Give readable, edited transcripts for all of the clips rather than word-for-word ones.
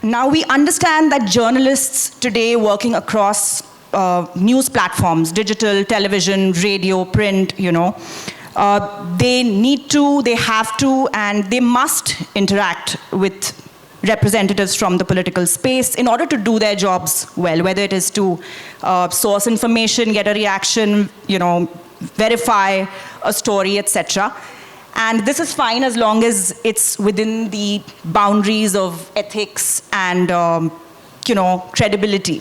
Now we understand that journalists today working across news platforms, digital, television, radio, print, they need to, they have to, and they must interact with representatives from the political space in order to do their jobs well, whether it is to source information, get a reaction, verify a story, etc. And this is fine as long as it's within the boundaries of ethics and credibility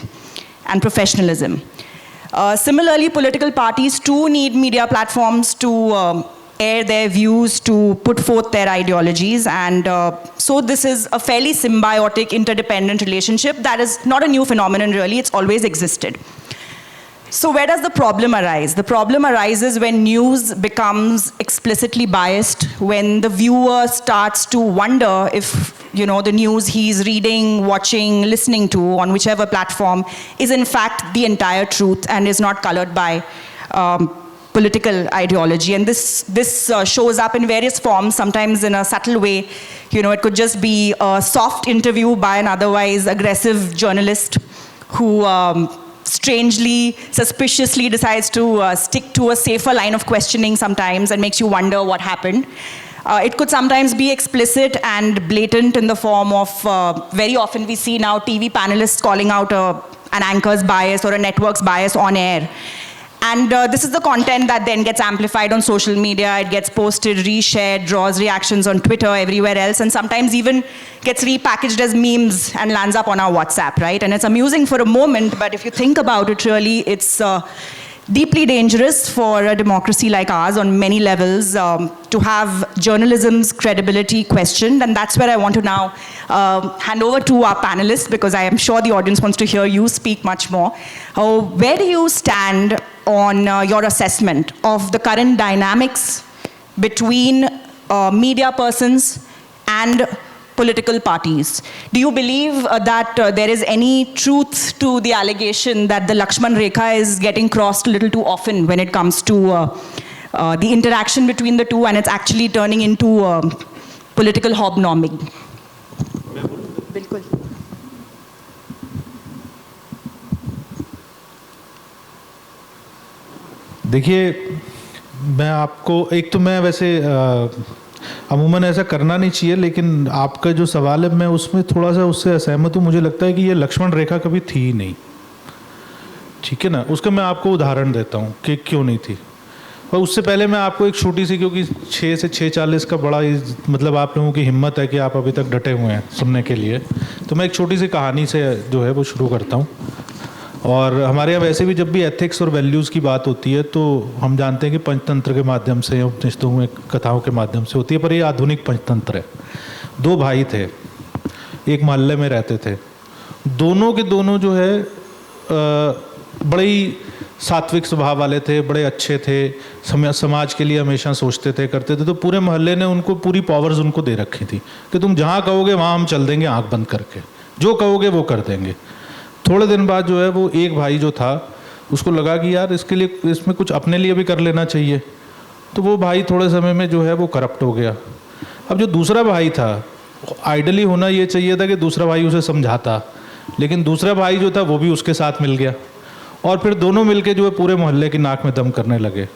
and professionalism. Similarly, political parties too need media platforms to air their views, to put forth their ideologies, and so this is a fairly symbiotic, interdependent relationship that is not a new phenomenon really, it's always existed. So where does the problem arise? The problem arises when news becomes explicitly biased, when the viewer starts to wonder if the news he's reading, watching, listening to on whichever platform is in fact the entire truth and is not colored by political ideology. And this shows up in various forms, sometimes in a subtle way. It could just be a soft interview by an otherwise aggressive journalist who strangely, suspiciously decides to stick to a safer line of questioning sometimes and makes you wonder what happened. It could sometimes be explicit and blatant in the form of, very often we see now TV panelists calling out an anchor's bias or a network's bias on air. And this is the content that then gets amplified on social media. It gets posted, reshared, draws reactions on Twitter, everywhere else, and sometimes even gets repackaged as memes and lands up on our WhatsApp, right? And it's amusing for a moment, but if you think about it really, it's deeply dangerous for a democracy like ours on many levels to have journalism's credibility questioned. And that's where I want to now hand over to our panelists, because I am sure the audience wants to hear you speak much more. Where do you stand on your assessment of the current dynamics between media persons and political parties? Do you believe that there is any truth to the allegation that the Lakshman Rekha is getting crossed a little too often when it comes to the interaction between the two, and it's actually turning into political hobnobbing? Bilkul. देखिए, मैं आपको एक तो मैं वैसे अमूमन ऐसा करना नहीं चाहिए, लेकिन आपका जो सवाल है मैं उसमें थोड़ा सा उससे असहमत हूँ। मुझे लगता है कि ये लक्ष्मण रेखा कभी थी ही नहीं, ठीक है ना। उसका मैं आपको उदाहरण देता हूँ कि क्यों नहीं थी। और उससे पहले मैं आपको एक छोटी सी, क्योंकि 6 से 6:40 का बड़ा मतलब आप लोगों की हिम्मत है कि आप अभी तक डटे हुए हैं सुनने के लिए, तो मैं एक छोटी सी कहानी से जो है वो शुरू करता हूँ। और हमारे यहाँ वैसे भी जब भी एथिक्स और वैल्यूज़ की बात होती है तो हम जानते हैं कि पंचतंत्र के माध्यम से, उपनिषदों में कथाओं के माध्यम से होती है, पर ये आधुनिक पंचतंत्र है। 2 भाई थे, एक मोहल्ले में रहते थे। दोनों के दोनों जो है बड़े ही सात्विक स्वभाव वाले थे, बड़े अच्छे थे, समाज के लिए हमेशा सोचते थे, करते थे। तो पूरे मोहल्ले ने उनको पूरी पावर्स उनको दे रखी थी कि तुम जहाँ कहोगे वहाँ हम चल देंगे, आँख बंद करके, जो कहोगे वो कर देंगे। थोड़े दिन बाद जो है वो एक भाई जो था उसको लगा कि यार इसके लिए, इसमें कुछ अपने लिए भी कर लेना चाहिए। तो वो भाई थोड़े समय में जो है वो करप्ट हो गया। अब जो दूसरा भाई था, आइडली होना ये चाहिए था कि दूसरा भाई उसे समझाता, लेकिन दूसरा भाई जो था वो भी उसके साथ मिल गया और फिर दोनों मिलके जो है पूरे मोहल्ले की नाक में दम करने लगे।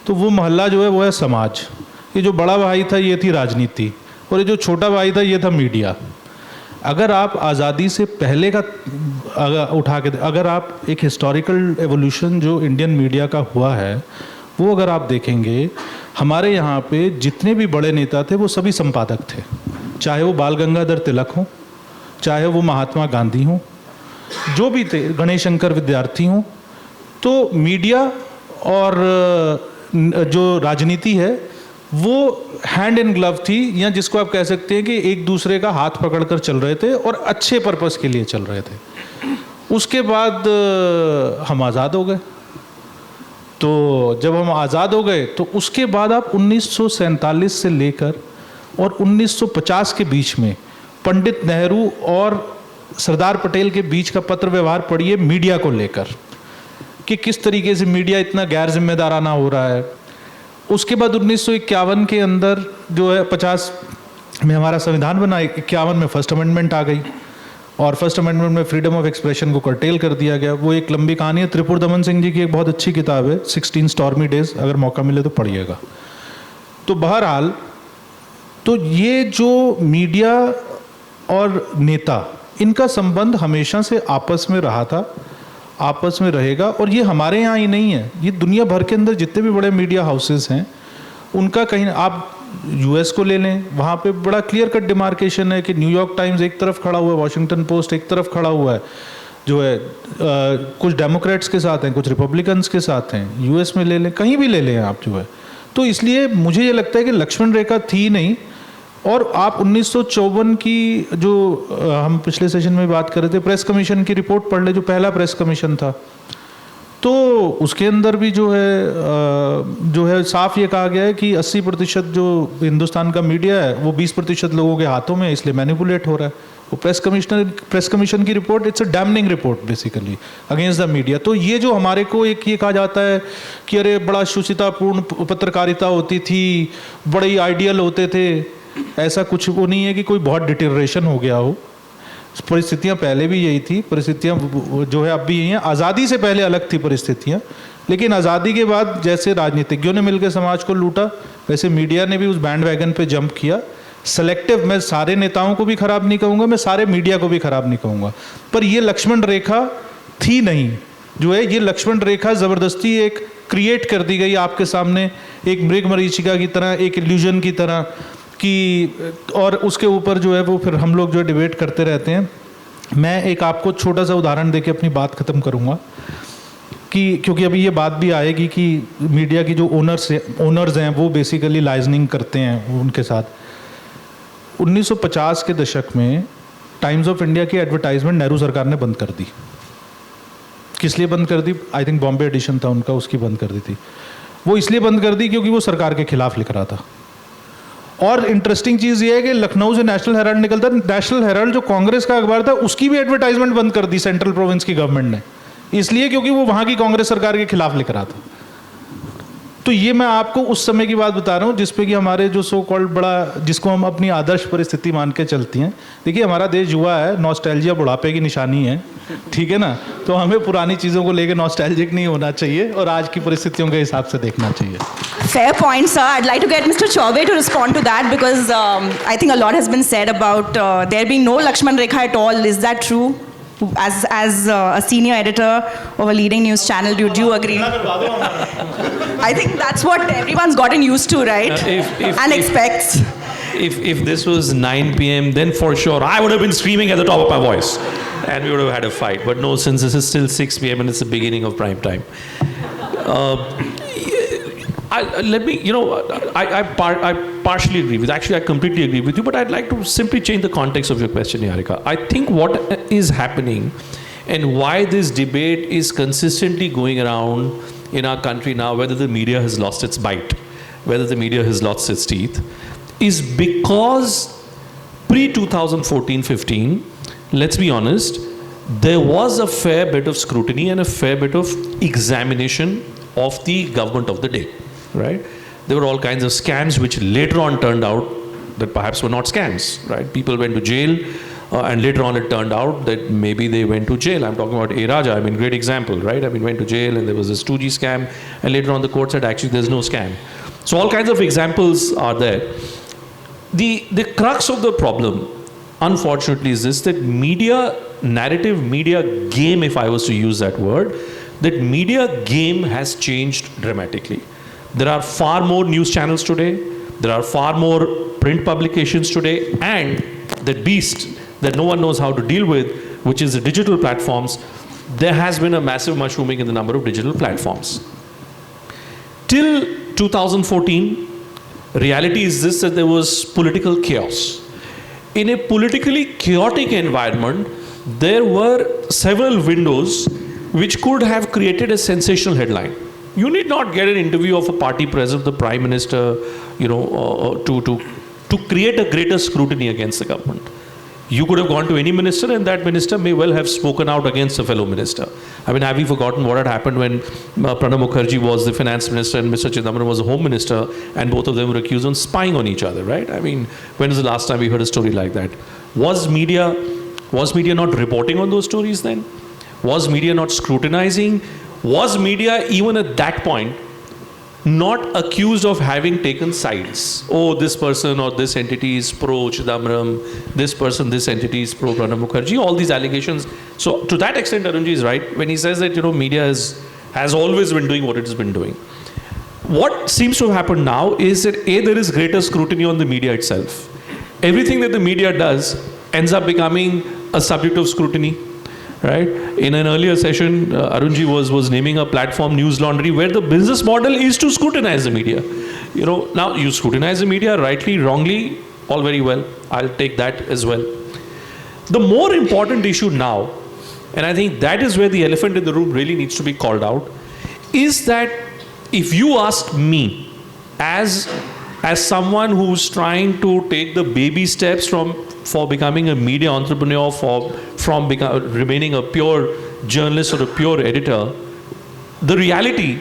तो वो मोहल्ला जो है वो है समाज। ये जो बड़ा भाई था ये थी राजनीति, और ये जो छोटा भाई था ये था मीडिया। अगर आप आज़ादी से पहले का अगर आप एक हिस्टोरिकल एवोल्यूशन जो इंडियन मीडिया का हुआ है वो अगर आप देखेंगे, हमारे यहाँ पे जितने भी बड़े नेता थे वो सभी संपादक थे, चाहे वो बाल गंगाधर तिलक हों, चाहे वो महात्मा गांधी हों, जो भी थे, गणेश शंकर विद्यार्थी हों। तो मीडिया और जो राजनीति है वो हैंड इन ग्लव थी, या जिसको आप कह सकते हैं कि एक दूसरे का हाथ पकड़कर चल रहे थे और अच्छे पर्पस के लिए चल रहे थे। उसके बाद हम आज़ाद हो गए। तो जब हम आज़ाद हो गए तो उसके बाद आप 1947 से लेकर और 1950 के बीच में पंडित नेहरू और सरदार पटेल के बीच का पत्र व्यवहार पढ़िए मीडिया को लेकर, कि किस तरीके से मीडिया इतना गैर जिम्मेदाराना हो रहा है। उसके बाद 1951 के अंदर जो है 50 में हमारा संविधान बना, 51 में फर्स्ट अमेंडमेंट आ गई, और फर्स्ट अमेंडमेंट में फ्रीडम ऑफ एक्सप्रेशन को कर्टेल कर दिया गया। वो एक लंबी कहानी है। त्रिपुर दमन सिंह जी की एक बहुत अच्छी किताब है 16 स्टॉर्मी डेज, अगर मौका मिले तो पढ़िएगा। तो बहरहाल तो ये जो मीडिया और नेता, इनका संबंध हमेशा से आपस में रहा था, आपस में रहेगा। और ये हमारे यहाँ ही नहीं है, ये दुनिया भर के अंदर जितने भी बड़े मीडिया हाउसेस हैं उनका कहीं, आप यूएस को ले लें, वहाँ पे बड़ा क्लियर कट डिमार्केशन है कि न्यूयॉर्क टाइम्स एक तरफ खड़ा हुआ है, वॉशिंगटन पोस्ट एक तरफ खड़ा हुआ है, जो है कुछ डेमोक्रेट्स के साथ हैं, कुछ रिपब्लिकन्स के साथ हैं। यूएस में ले लें, कहीं भी ले लें आप, जो है। तो इसलिए मुझे ये लगता है कि लक्ष्मण रेखा थी नहीं। और आप 1954 की जो हम पिछले सेशन में बात कर रहे थे, प्रेस कमीशन की रिपोर्ट पढ़ ले, जो पहला प्रेस कमीशन था, तो उसके अंदर भी जो है साफ ये कहा गया है कि 80% जो हिंदुस्तान का मीडिया है वो 20% लोगों के हाथों में है, इसलिए मैनिपुलेट हो रहा है। वो प्रेस कमीशन की report, it's a damning report basically against the media. तो ये जो हमारे को एक ये कहा जाता है कि अरे बड़ा शुचितापूर्ण पत्रकारिता होती थी, बड़े आइडियल होते थे, ऐसा कुछ वो नहीं है कि कोई बहुत डिटेरेशन हो गया हो। परिस्थितियां पहले भी यही थी, परिस्थितियां जो है अब भी यही हैं। आज़ादी से पहले अलग थी परिस्थितियां, लेकिन आज़ादी के बाद जैसे राजनीतिज्ञों ने मिलकर समाज को लूटा, वैसे मीडिया ने भी उस बैंड वैगन पे जंप किया। सेलेक्टिव, मैं सारे नेताओं को भी खराब नहीं कहूँगा, मैं सारे मीडिया को भी खराब नहीं कहूँगा, पर ये लक्ष्मण रेखा थी नहीं। जो है ये लक्ष्मण रेखा ज़बरदस्ती एक क्रिएट कर दी गई आपके सामने, एक मृगमरीचिका की तरह, एक इल्यूजन की तरह कि, और उसके ऊपर जो है वो फिर हम लोग जो डिबेट करते रहते हैं। मैं एक आपको छोटा सा उदाहरण देके अपनी बात ख़त्म करूँगा कि क्योंकि अभी ये बात भी आएगी कि मीडिया की जो ओनर्स हैं वो बेसिकली लाइजनिंग करते हैं उनके साथ। 1950 के दशक में टाइम्स ऑफ इंडिया की एडवर्टाइजमेंट नेहरू सरकार ने बंद कर दी। किस लिए बंद कर दी? आई थिंक बॉम्बे एडिशन था उनका, उसकी बंद कर दी थी। वो इसलिए बंद कर दी क्योंकि वो सरकार के खिलाफ लिख रहा था। और इंटरेस्टिंग चीज़ ये है कि लखनऊ से नेशनल हेराल्ड निकलता, नेशनल हेराल्ड जो कांग्रेस का अखबार था उसकी भी एडवर्टाइजमेंट बंद कर दी सेंट्रल प्रोविंस की गवर्नमेंट ने, इसलिए क्योंकि वो वहाँ की कांग्रेस सरकार के खिलाफ लिख रहा था। तो ये मैं आपको उस समय की बात बता रहा हूँ जिसपे कि हमारे जो सो कॉल्ड बड़ा, जिसको हम अपनी आदर्श परिस्थिति मान के चलती हैं। देखिए हमारा देश युवा है, नॉस्टैल्जिया बुढ़ापे की निशानी है, ठीक है ना। तो हमें पुरानी चीज़ों को लेकर नॉस्टैल्जिक नहीं होना चाहिए और आज की परिस्थितियों के हिसाब से देखना चाहिए। Fair point, sir. I'd like to get Mr. Chaubey to respond to that because I think a lot has been said about there being no Lakshman Rekha at all. Is that true? As a senior editor of a leading news channel, do you agree? I think that's what everyone's gotten used to, right? And expects. If this was 9 p.m., then for sure I would have been screaming at the top of my voice and we would have had a fight. But no, since this is still 6 p.m. and it's the beginning of prime time. I partially agree with, actually I completely agree with you, but I'd like to simply change the context of your question, Niharika. I think what is happening and why this debate is consistently going around in our country now, whether the media has lost its bite, whether the media has lost its teeth, is because pre-2014-15, let's be honest, there was a fair bit of scrutiny and a fair bit of examination of the government of the day. Right? There were all kinds of scams which later on turned out that perhaps were not scams, right? People went to jail and later on it turned out that maybe they went to jail. I'm talking about A. Raja, I mean, great example, right? I mean, went to jail and there was this 2G scam and later on the court said actually there's no scam. So all kinds of examples are there. The crux of the problem, unfortunately, is this, that media narrative, media game, if I was to use that word, that media game has changed dramatically. There are far more news channels today, there are far more print publications today, and that beast that no one knows how to deal with, which is the digital platforms, there has been a massive mushrooming in the number of digital platforms. Till 2014, reality is this, that there was political chaos. In a politically chaotic environment, there were several windows which could have created a sensational headline. You need not get an interview of a party president, the prime minister, to create a greater scrutiny against the government. You could have gone to any minister and that minister may well have spoken out against a fellow minister. I mean, have you forgotten what had happened when Pranab Mukherjee was the finance minister and Mr. Chidambaram was the home minister and both of them were accused of spying on each other, right? I mean, when was the last time we heard a story like that? Was media Was media not reporting on those stories then? Was media not scrutinizing? Was media even at that point not accused of having taken sides? Oh, this person or this entity is pro Chidambaram, this person, this entity is pro Pranab Mukherjee, all these allegations. So to that extent, Arunji is right when he says that, media has always been doing what it has been doing. What seems to have happened now is that there is greater scrutiny on the media itself. Everything that the media does ends up becoming a subject of scrutiny. Right? In an earlier session, Arunji was naming a platform, News Laundry, where the business model is to scrutinize the media. Now you scrutinize the media, rightly, wrongly, all very well. I'll take that as well. The more important issue now, and I think that is where the elephant in the room really needs to be called out, is that if you ask me, as someone who's trying to take the baby steps for becoming a media entrepreneur, from remaining a pure journalist or a pure editor, the reality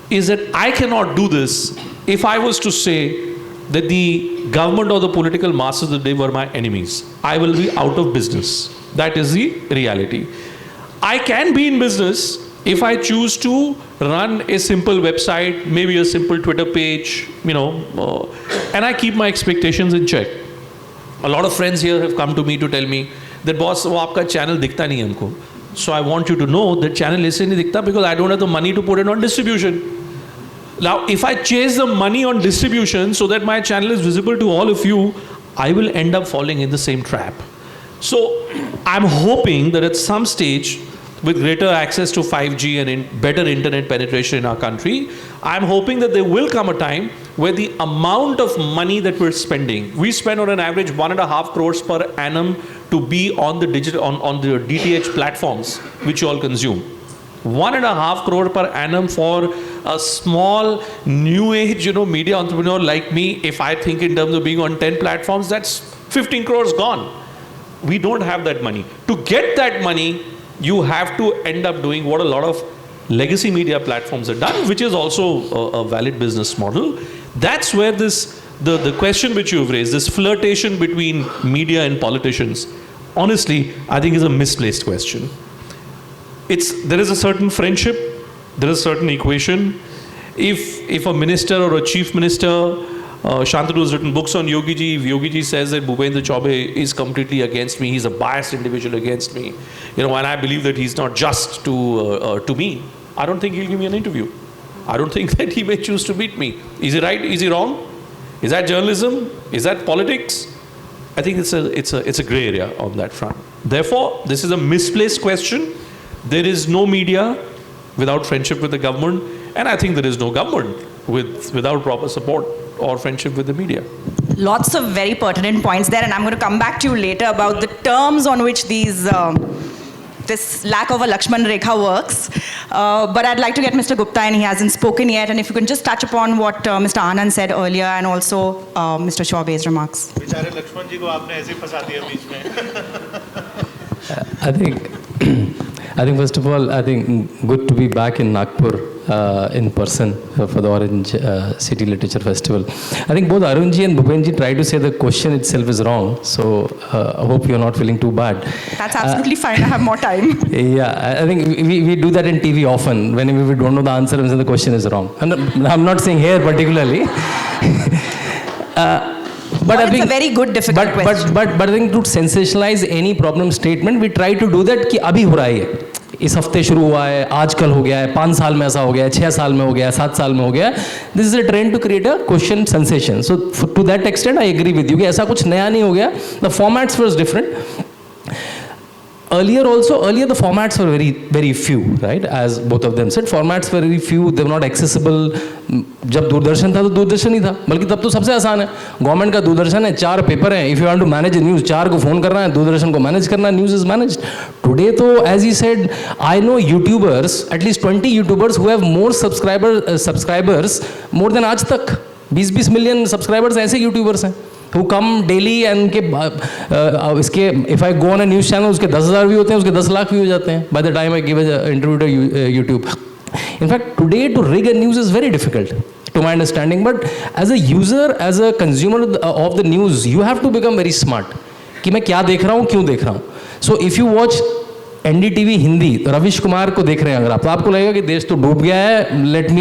is that I cannot do this if I was to say that the government or the political masses of the day were my enemies. I will be out of business. That is the reality. I can be in business if I choose to run a simple website, maybe a simple Twitter page, and I keep my expectations in check. A lot of friends here have come to me to tell me that, boss, wo aapka channel dikhta nahi hai humko. So I want you to know that channel isliye nahi dikhta because I don't have the money to put it on distribution. Now, if I chase the money on distribution so that my channel is visible to all of you, I will end up falling in the same trap. So I'm hoping that at some stage, with greater access to 5G and better internet penetration in our country, I'm hoping that there will come a time where the amount of money that we're spending, we spend on an average 1.5 crores per annum to be on the digital, on the DTH platforms, which you all consume. 1.5 crore per annum for a small new age, media entrepreneur like me. If I think in terms of being on 10 platforms, that's 15 crores gone. We don't have that money. To get that money, you have to end up doing what a lot of legacy media platforms have done, which is also a valid business model. That's where the question which you've raised, this flirtation between media and politicians, honestly, I think is a misplaced question. There is a certain friendship, there is a certain equation. If a minister or a chief minister, Shantanu has written books on Yogi Ji. If Yogi Ji says that Bhupendra Chaubey is completely against me, he's a biased individual against me, and I believe that he's not just to me, I don't think he'll give me an interview. I don't think that he may choose to meet me. Is he right? Is he wrong? Is that journalism? Is that politics? I think it's a gray area on that front. Therefore, this is a misplaced question. There is no media without friendship with the government, and I think there is no government without proper support or friendship with the media. Lots of very pertinent points there, and I'm going to come back to you later about the terms on which this lack of a Lakshman Rekha works. But I'd like to get Mr. Gupta, and he hasn't spoken yet, and if you can just touch upon what Mr. Anand said earlier and also Mr. Chaubey's remarks. बेचारे लक्ष्मण जी को आपने ऐसे ही फंसा दिया बीच में. I think first of all, I think good to be back in Nagpur in person for the Orange City Literature Festival. I think both Arunji and Bhupenji tried to say the question itself is wrong, so I hope you're not feeling too bad. That's absolutely fine. I have more time. Yeah, I think we do that in TV often. Whenever we don't know the answer, and the question is wrong. I'm not saying here particularly. But I think it's a very good difficult question. But I think to sensationalize any problem statement, we try to do that कि अभी हो रहा है, इस हफ्ते शुरू हुआ है, आज कल हो गया है, 5 साल में ऐसा हो गया है, 6 साल में हो गया है, 7 साल में हो गया है. This is a trend to create a question sensation. So to that extent, I agree with you कि ऐसा कुछ नया नहीं हो गया. The formats was different. Earlier the formats were very few, right? As both of them said, formats were very few. They were not accessible. जब दूरदर्शन था तो दूरदर्शन ही था, बल्कि तब तो सबसे आसान है. गवर्नमेंट का दूरदर्शन है, 4 पेपर हैं. If you want to manage a news, 4 को फोन करना है, दूरदर्शन को मैनेज करना है, news is managed. Today तो as he said, I know YouTubers, at least 20 YouTubers who have more subscribers more than आज तक. 20 million subscribers ऐसे YouTubers हैं. who come daily and इसके if I go on a news channel उसके 10,000 view होते हैं, उसके 10 लाख व्यू हो जाते हैं by the time I give an interview to YouTube. In fact, today to rig a news is very difficult to my understanding, but as a user, as a consumer of the news, you have to become very smart कि मैं क्या देख रहा हूँ, क्यों देख रहा हूँ. So if you watch NDTV Hindi, Ravish Kumar को देख रहे हैं अगर आप, तो आपको लगेगा कि देश तो डूब गया है, let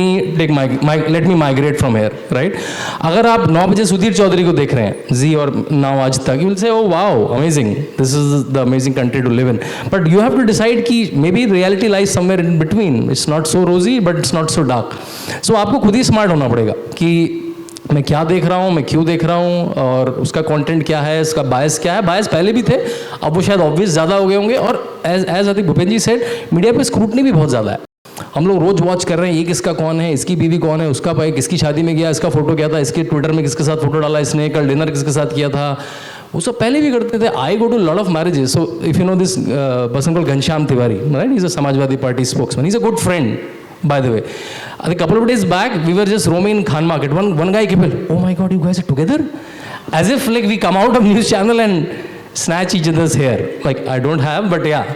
me migrate from here, right. अगर आप 9 बजे सुधीर चौधरी को देख रहे हैं जी और नाउ आज तक, you will say oh wow amazing, this is the amazing country to live in. But you have to decide कि maybe reality lies somewhere in between. It's not so rosy but it's not so dark. So आपको खुद ही smart होना पड़ेगा कि मैं क्या देख रहा हूँ, मैं क्यों देख रहा हूँ, और उसका कंटेंट क्या है, इसका बायस क्या है. बायस पहले भी थे, अब वो शायद ऑब्वियस ज़्यादा हो गए होंगे. और as I think Bhupen ji said, media पे स्क्रूटनी भी बहुत ज़्यादा है. हम लोग रोज वॉच कर रहे हैं, ये किसका कौन है, इसकी बीवी कौन है, उसका भाई किसकी शादी में गया, इसका फोटो क्या था, इसके ट्विटर में किसके साथ फोटो डाला इसने, कल डिनर किसके साथ किया था. वो सब पहले भी करते थे. I go to lot of marriages. So if you know this person called Ghanshyam Tiwari, right, is a Samajwadi Party spokesman. He is a good friend, by the way. A couple of days back, we were just roaming in Khan Market. One guy came in, oh my God, you guys are together? As if like we come out of news channel and snatch each other's hair. Like I don't have, but yeah.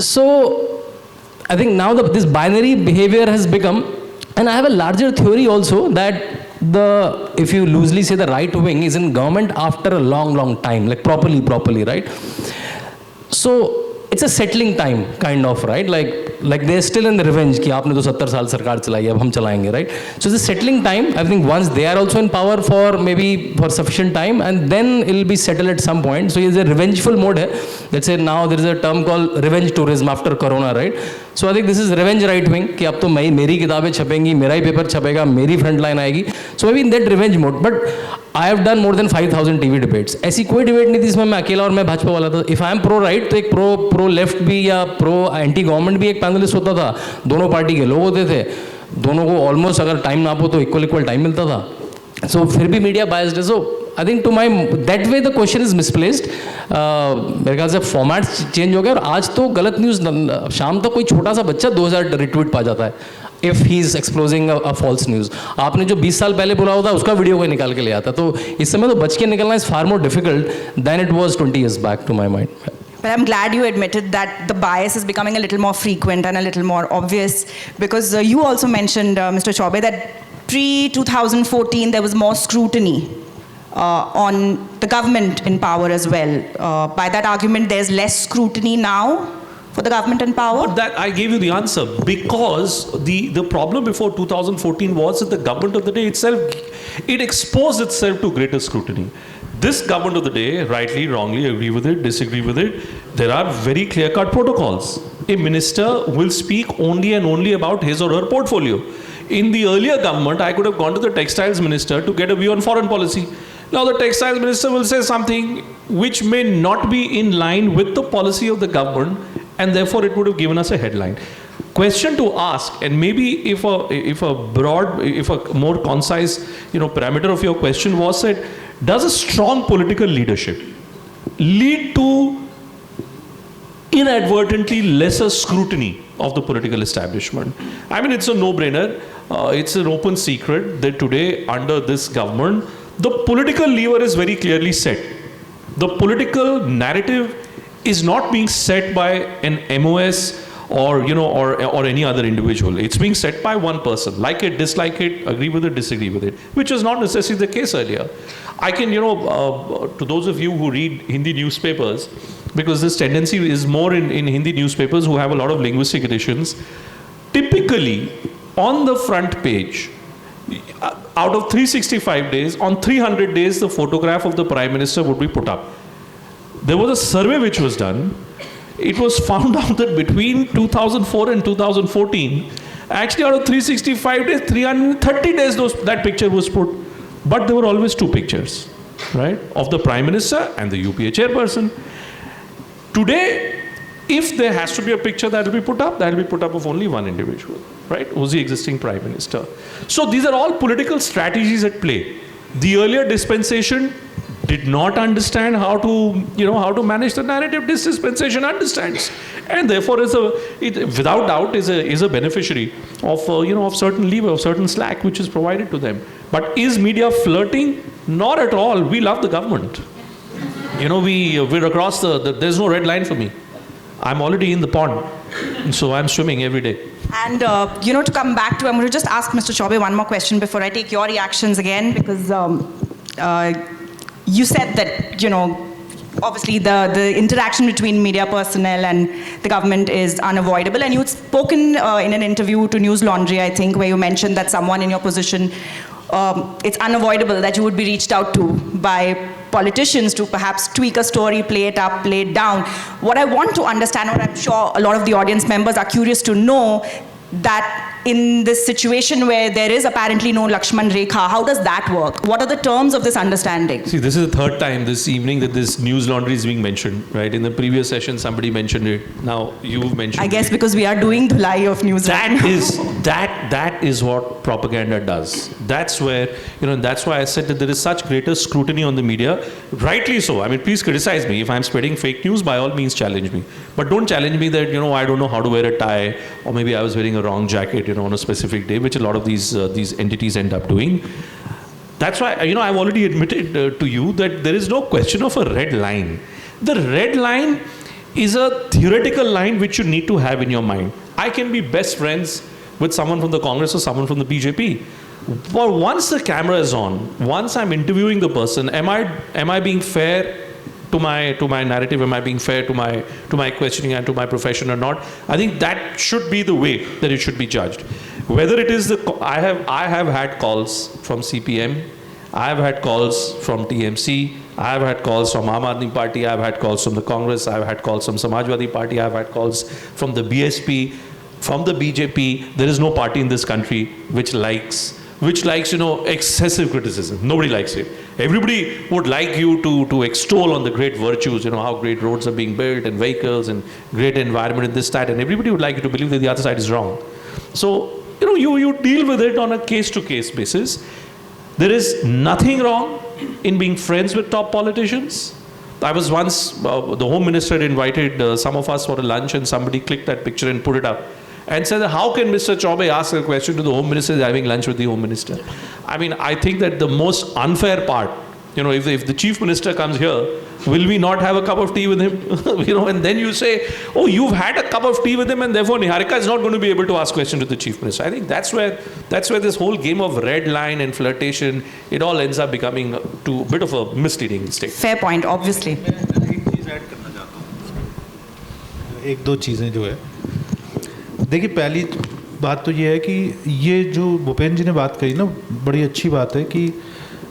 So I think now this binary behavior has become, and I have a larger theory also that if you loosely say the right wing is in government after a long time, like properly, right? So it's a settling time kind of, right? Like they're still in the revenge कि आपने तो 70 साल सरकार चलाई, अब हम चलाएंगे, right? So it's a settling time. I think once they are also in power for sufficient time, and then it'll be settled at some point. So it's a revengeful mode है. Let's say now there is a term called revenge tourism after corona, right? So I think this is revenge right wing कि अब तो मेरी किताबें छपेंगी, मेरा ही paper छपेगा, मेरी front line आएगी. So maybe in that revenge mode. But I have done more than 5,000 TV debates. ऐसी कोई डिबेट नहीं थी जिसमें मैं अकेला और मैं भाजपा वाला था. If I am pro right तो एक प्रो लेफ्ट भी या प्रो एंटी गवर्नमेंट भी एक पैनलिस्ट होता था. दोनों पार्टी के लोग होते थे, दोनों को ऑलमोस्ट अगर टाइम ना हो तो इक्वल टाइम मिलता था. सो फिर भी मीडिया बायस्ड है. So I think to my that way the question is misplaced. मेरे ख्याल से फॉर्मेट चेंज हो गया, और आज तो गलत न्यूज़ शाम तक कोई छोटा सा बच्चा 2000 रिट्वीट पा जाता है if he is exposing a false news. आपने जो 20 साल पहले बोला होता उसका वीडियो कोई निकाल के ले आता. तो इस समय तो बच के निकलना is far more difficult than it was 20 years back to my mind. But I'm glad you admitted that the bias is becoming a little more frequent and a little more obvious, because you also mentioned, Mr. Chaubey, that pre-2014 there was more scrutiny on the government in power as well. By that argument, there's less scrutiny now for the government in power? But that I gave you the answer, because the problem before 2014 was that the government of the day itself, it exposed itself to greater scrutiny. This government of the day, rightly, wrongly, agree with it, disagree with it, there are very clear-cut protocols. A minister will speak only and only about his or her portfolio. In the earlier government, I could have gone to the textiles minister to get a view on foreign policy. Now the textiles minister will say something which may not be in line with the policy of the government, and therefore it would have given us a headline. Question to ask, and maybe if a more concise, parameter of your question was said, does a strong political leadership lead to inadvertently lesser scrutiny of the political establishment? I mean, it's a no-brainer. It's an open secret that today, under this government, the political lever is very clearly set. The political narrative is not being set by an MOS or any other individual. It's being set by one person. Like it, dislike it, agree with it, disagree with it, which was not necessarily the case earlier. I can, to those of you who read Hindi newspapers, because this tendency is more in Hindi newspapers who have a lot of linguistic editions, typically on the front page, out of 365 days, on 300 days, the photograph of the Prime Minister would be put up. There was a survey which was done. It was found out that between 2004 and 2014, actually out of 365 days, 330 days that picture was put. But there were always two pictures, right, of the Prime Minister and the UPA chairperson. Today, if there has to be a picture that will be put up, that will be put up of only one individual, right, who's the existing Prime Minister. So these are all political strategies at play. The earlier dispensation did not understand how to manage the narrative. This dispensation understands, and therefore without doubt is a beneficiary of certain lever, of certain slack which is provided to them. But is media flirting? Not at all. We love the government. We're across there's no red line for me. I'm already in the pond, so I'm swimming every day. And to come back to, I'm going to just ask Mr. Chaubey one more question before I take your reactions again, because you said that, obviously the interaction between media personnel and the government is unavoidable. And you'd spoken in an interview to News Laundry, I think, where you mentioned that someone in your position, it's unavoidable that you would be reached out to by politicians to perhaps tweak a story, play it up, play it down. What I want to understand, or I'm sure a lot of the audience members are curious to know, that in this situation where there is apparently no Lakshman Rekha, how does that work? What are the terms of this understanding? See, this is the third time this evening that this News Laundry is being mentioned, right? In the previous session, somebody mentioned it. Now you've mentioned I guess it. because we are doing Dhulai of News Laundry. That is what propaganda does. That's where, that's why I said that there is such greater scrutiny on the media. Rightly so. I mean, please criticize me. If I'm spreading fake news, by all means challenge me. But don't challenge me that, I don't know how to wear a tie, or maybe I was wearing a wrong jacket, on a specific day, which a lot of these entities end up doing. That's why, I've already admitted to you that there is no question of a red line. The red line is a theoretical line which you need to have in your mind. I can be best friends with someone from the Congress or someone from the BJP. But once the camera is on, once I'm interviewing the person, am I being fair to my narrative? Am I being fair to my questioning and to my profession or not? I think that should be the way that it should be judged. Whether it is I have had calls from CPM, I have had calls from TMC, I have had calls from Aam Aadmi Party, I have had calls from the Congress, I have had calls from Samajwadi Party, I have had calls from the BSP, from the BJP. There is no party in this country which likes excessive criticism. Nobody likes it. Everybody would like you to extol on the great virtues, how great roads are being built and vehicles and great environment and this, that, and everybody would like you to believe that the other side is wrong. So, you deal with it on a case-to-case basis. There is nothing wrong in being friends with top politicians. I was once, the Home Minister invited some of us for a lunch, and somebody clicked that picture and put it up and said, how can Mr. Chaubey ask a question to the Home Minister having lunch with the Home Minister? I mean, I think that the most unfair part, if the Chief Minister comes here, will we not have a cup of tea with him? And then you say, oh, you've had a cup of tea with him, and therefore Niharika is not going to be able to ask questions to the Chief Minister. I think that's where this whole game of red line and flirtation, it all ends up becoming to a bit of a misleading state. Fair point, obviously. एक चीज़ add करना चाहता हूँ, एक दो चीज़ें जो है, देखिए पहली बात तो ये है कि ये जो भूपेंद्र जी ने बात कही ना, बड़ी अच्छी बात है कि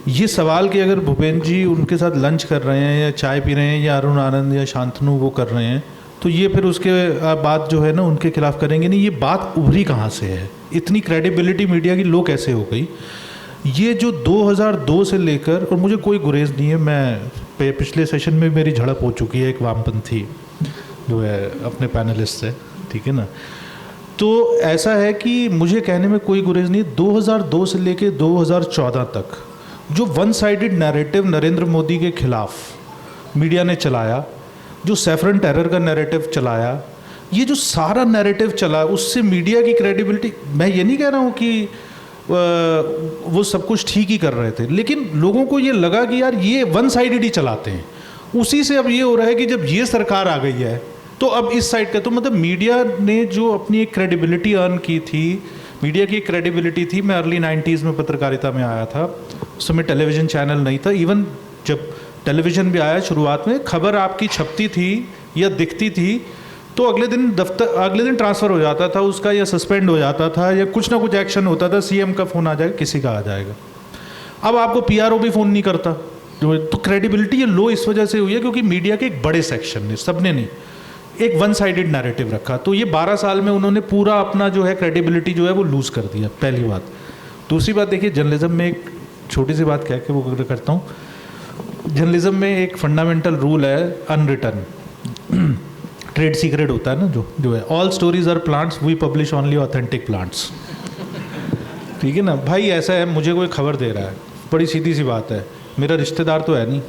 ये सवाल कि अगर भूपेंद्र जी उनके साथ लंच कर रहे हैं या चाय पी रहे हैं या अरुण आनंद या शांतनु वो कर रहे हैं, तो ये फिर उसके बाद जो है ना उनके खिलाफ करेंगे नहीं, ये बात उभरी कहाँ से है? इतनी क्रेडिबिलिटी मीडिया की लो कैसे हो गई? ये जो 2002 से लेकर, और मुझे कोई गुरेज नहीं है, मैं पिछले सेशन में मेरी झड़प हो चुकी है एक वामपंथी जो है अपने पैनलिस्ट से, ठीक है ना। तो ऐसा है कि मुझे कहने में कोई गुरेज नहीं, 2002 से लेकर 2014 तक जो one sided narrative Narendra Modi के खिलाफ मीडिया ने चलाया, जो सैफरन टेरर का नैरेटिव चलाया, ये जो सारा नैरेटिव चला, उससे मीडिया की क्रेडिबिलिटी, मैं ये नहीं कह रहा हूँ कि वो सब कुछ ठीक ही कर रहे थे, लेकिन लोगों को ये लगा कि यार ये वन साइडेड ही चलाते हैं। उसी से अब ये हो रहा है कि जब ये सरकार आ गई है तो अब इस साइड का, तो मतलब मीडिया ने जो अपनी एक क्रेडिबिलिटी अर्न की थी, मीडिया की एक क्रेडिबिलिटी थी। मैं अर्ली 90s में पत्रकारिता में आया था, उस समय टेलीविज़न चैनल नहीं था, इवन जब टेलीविज़न भी आया शुरुआत में, खबर आपकी छपती थी या दिखती थी तो अगले दिन ट्रांसफ़र हो जाता था उसका, या सस्पेंड हो जाता था, या कुछ ना कुछ एक्शन होता था, सीएम का फ़ोन आ जाएगा, किसी का आ जाएगा। अब आपको पीआरओ भी फ़ोन नहीं करता, तो क्रेडिबिलिटी ये लो इस वजह से हुई है क्योंकि मीडिया के एक बड़े सेक्शन ने, सबने नहीं, एक वन साइडेड नैरेटिव रखा। तो ये 12 साल में उन्होंने पूरा अपना जो है क्रेडिबिलिटी जो है वो लूज़ कर दिया, पहली बात। दूसरी बात देखिए, जर्नलिज्म में एक छोटी सी बात कह के वो करता हूँ, जर्नलिज्म में एक फंडामेंटल रूल है अनरिटन, ट्रेड सीक्रेट होता है ना, जो है, all stories are plants, we publish only authentic plants, ठीक है ना भाई। ऐसा है, मुझे कोई खबर दे रहा है, बड़ी सीधी सी बात है, मेरा रिश्तेदार तो है नहीं,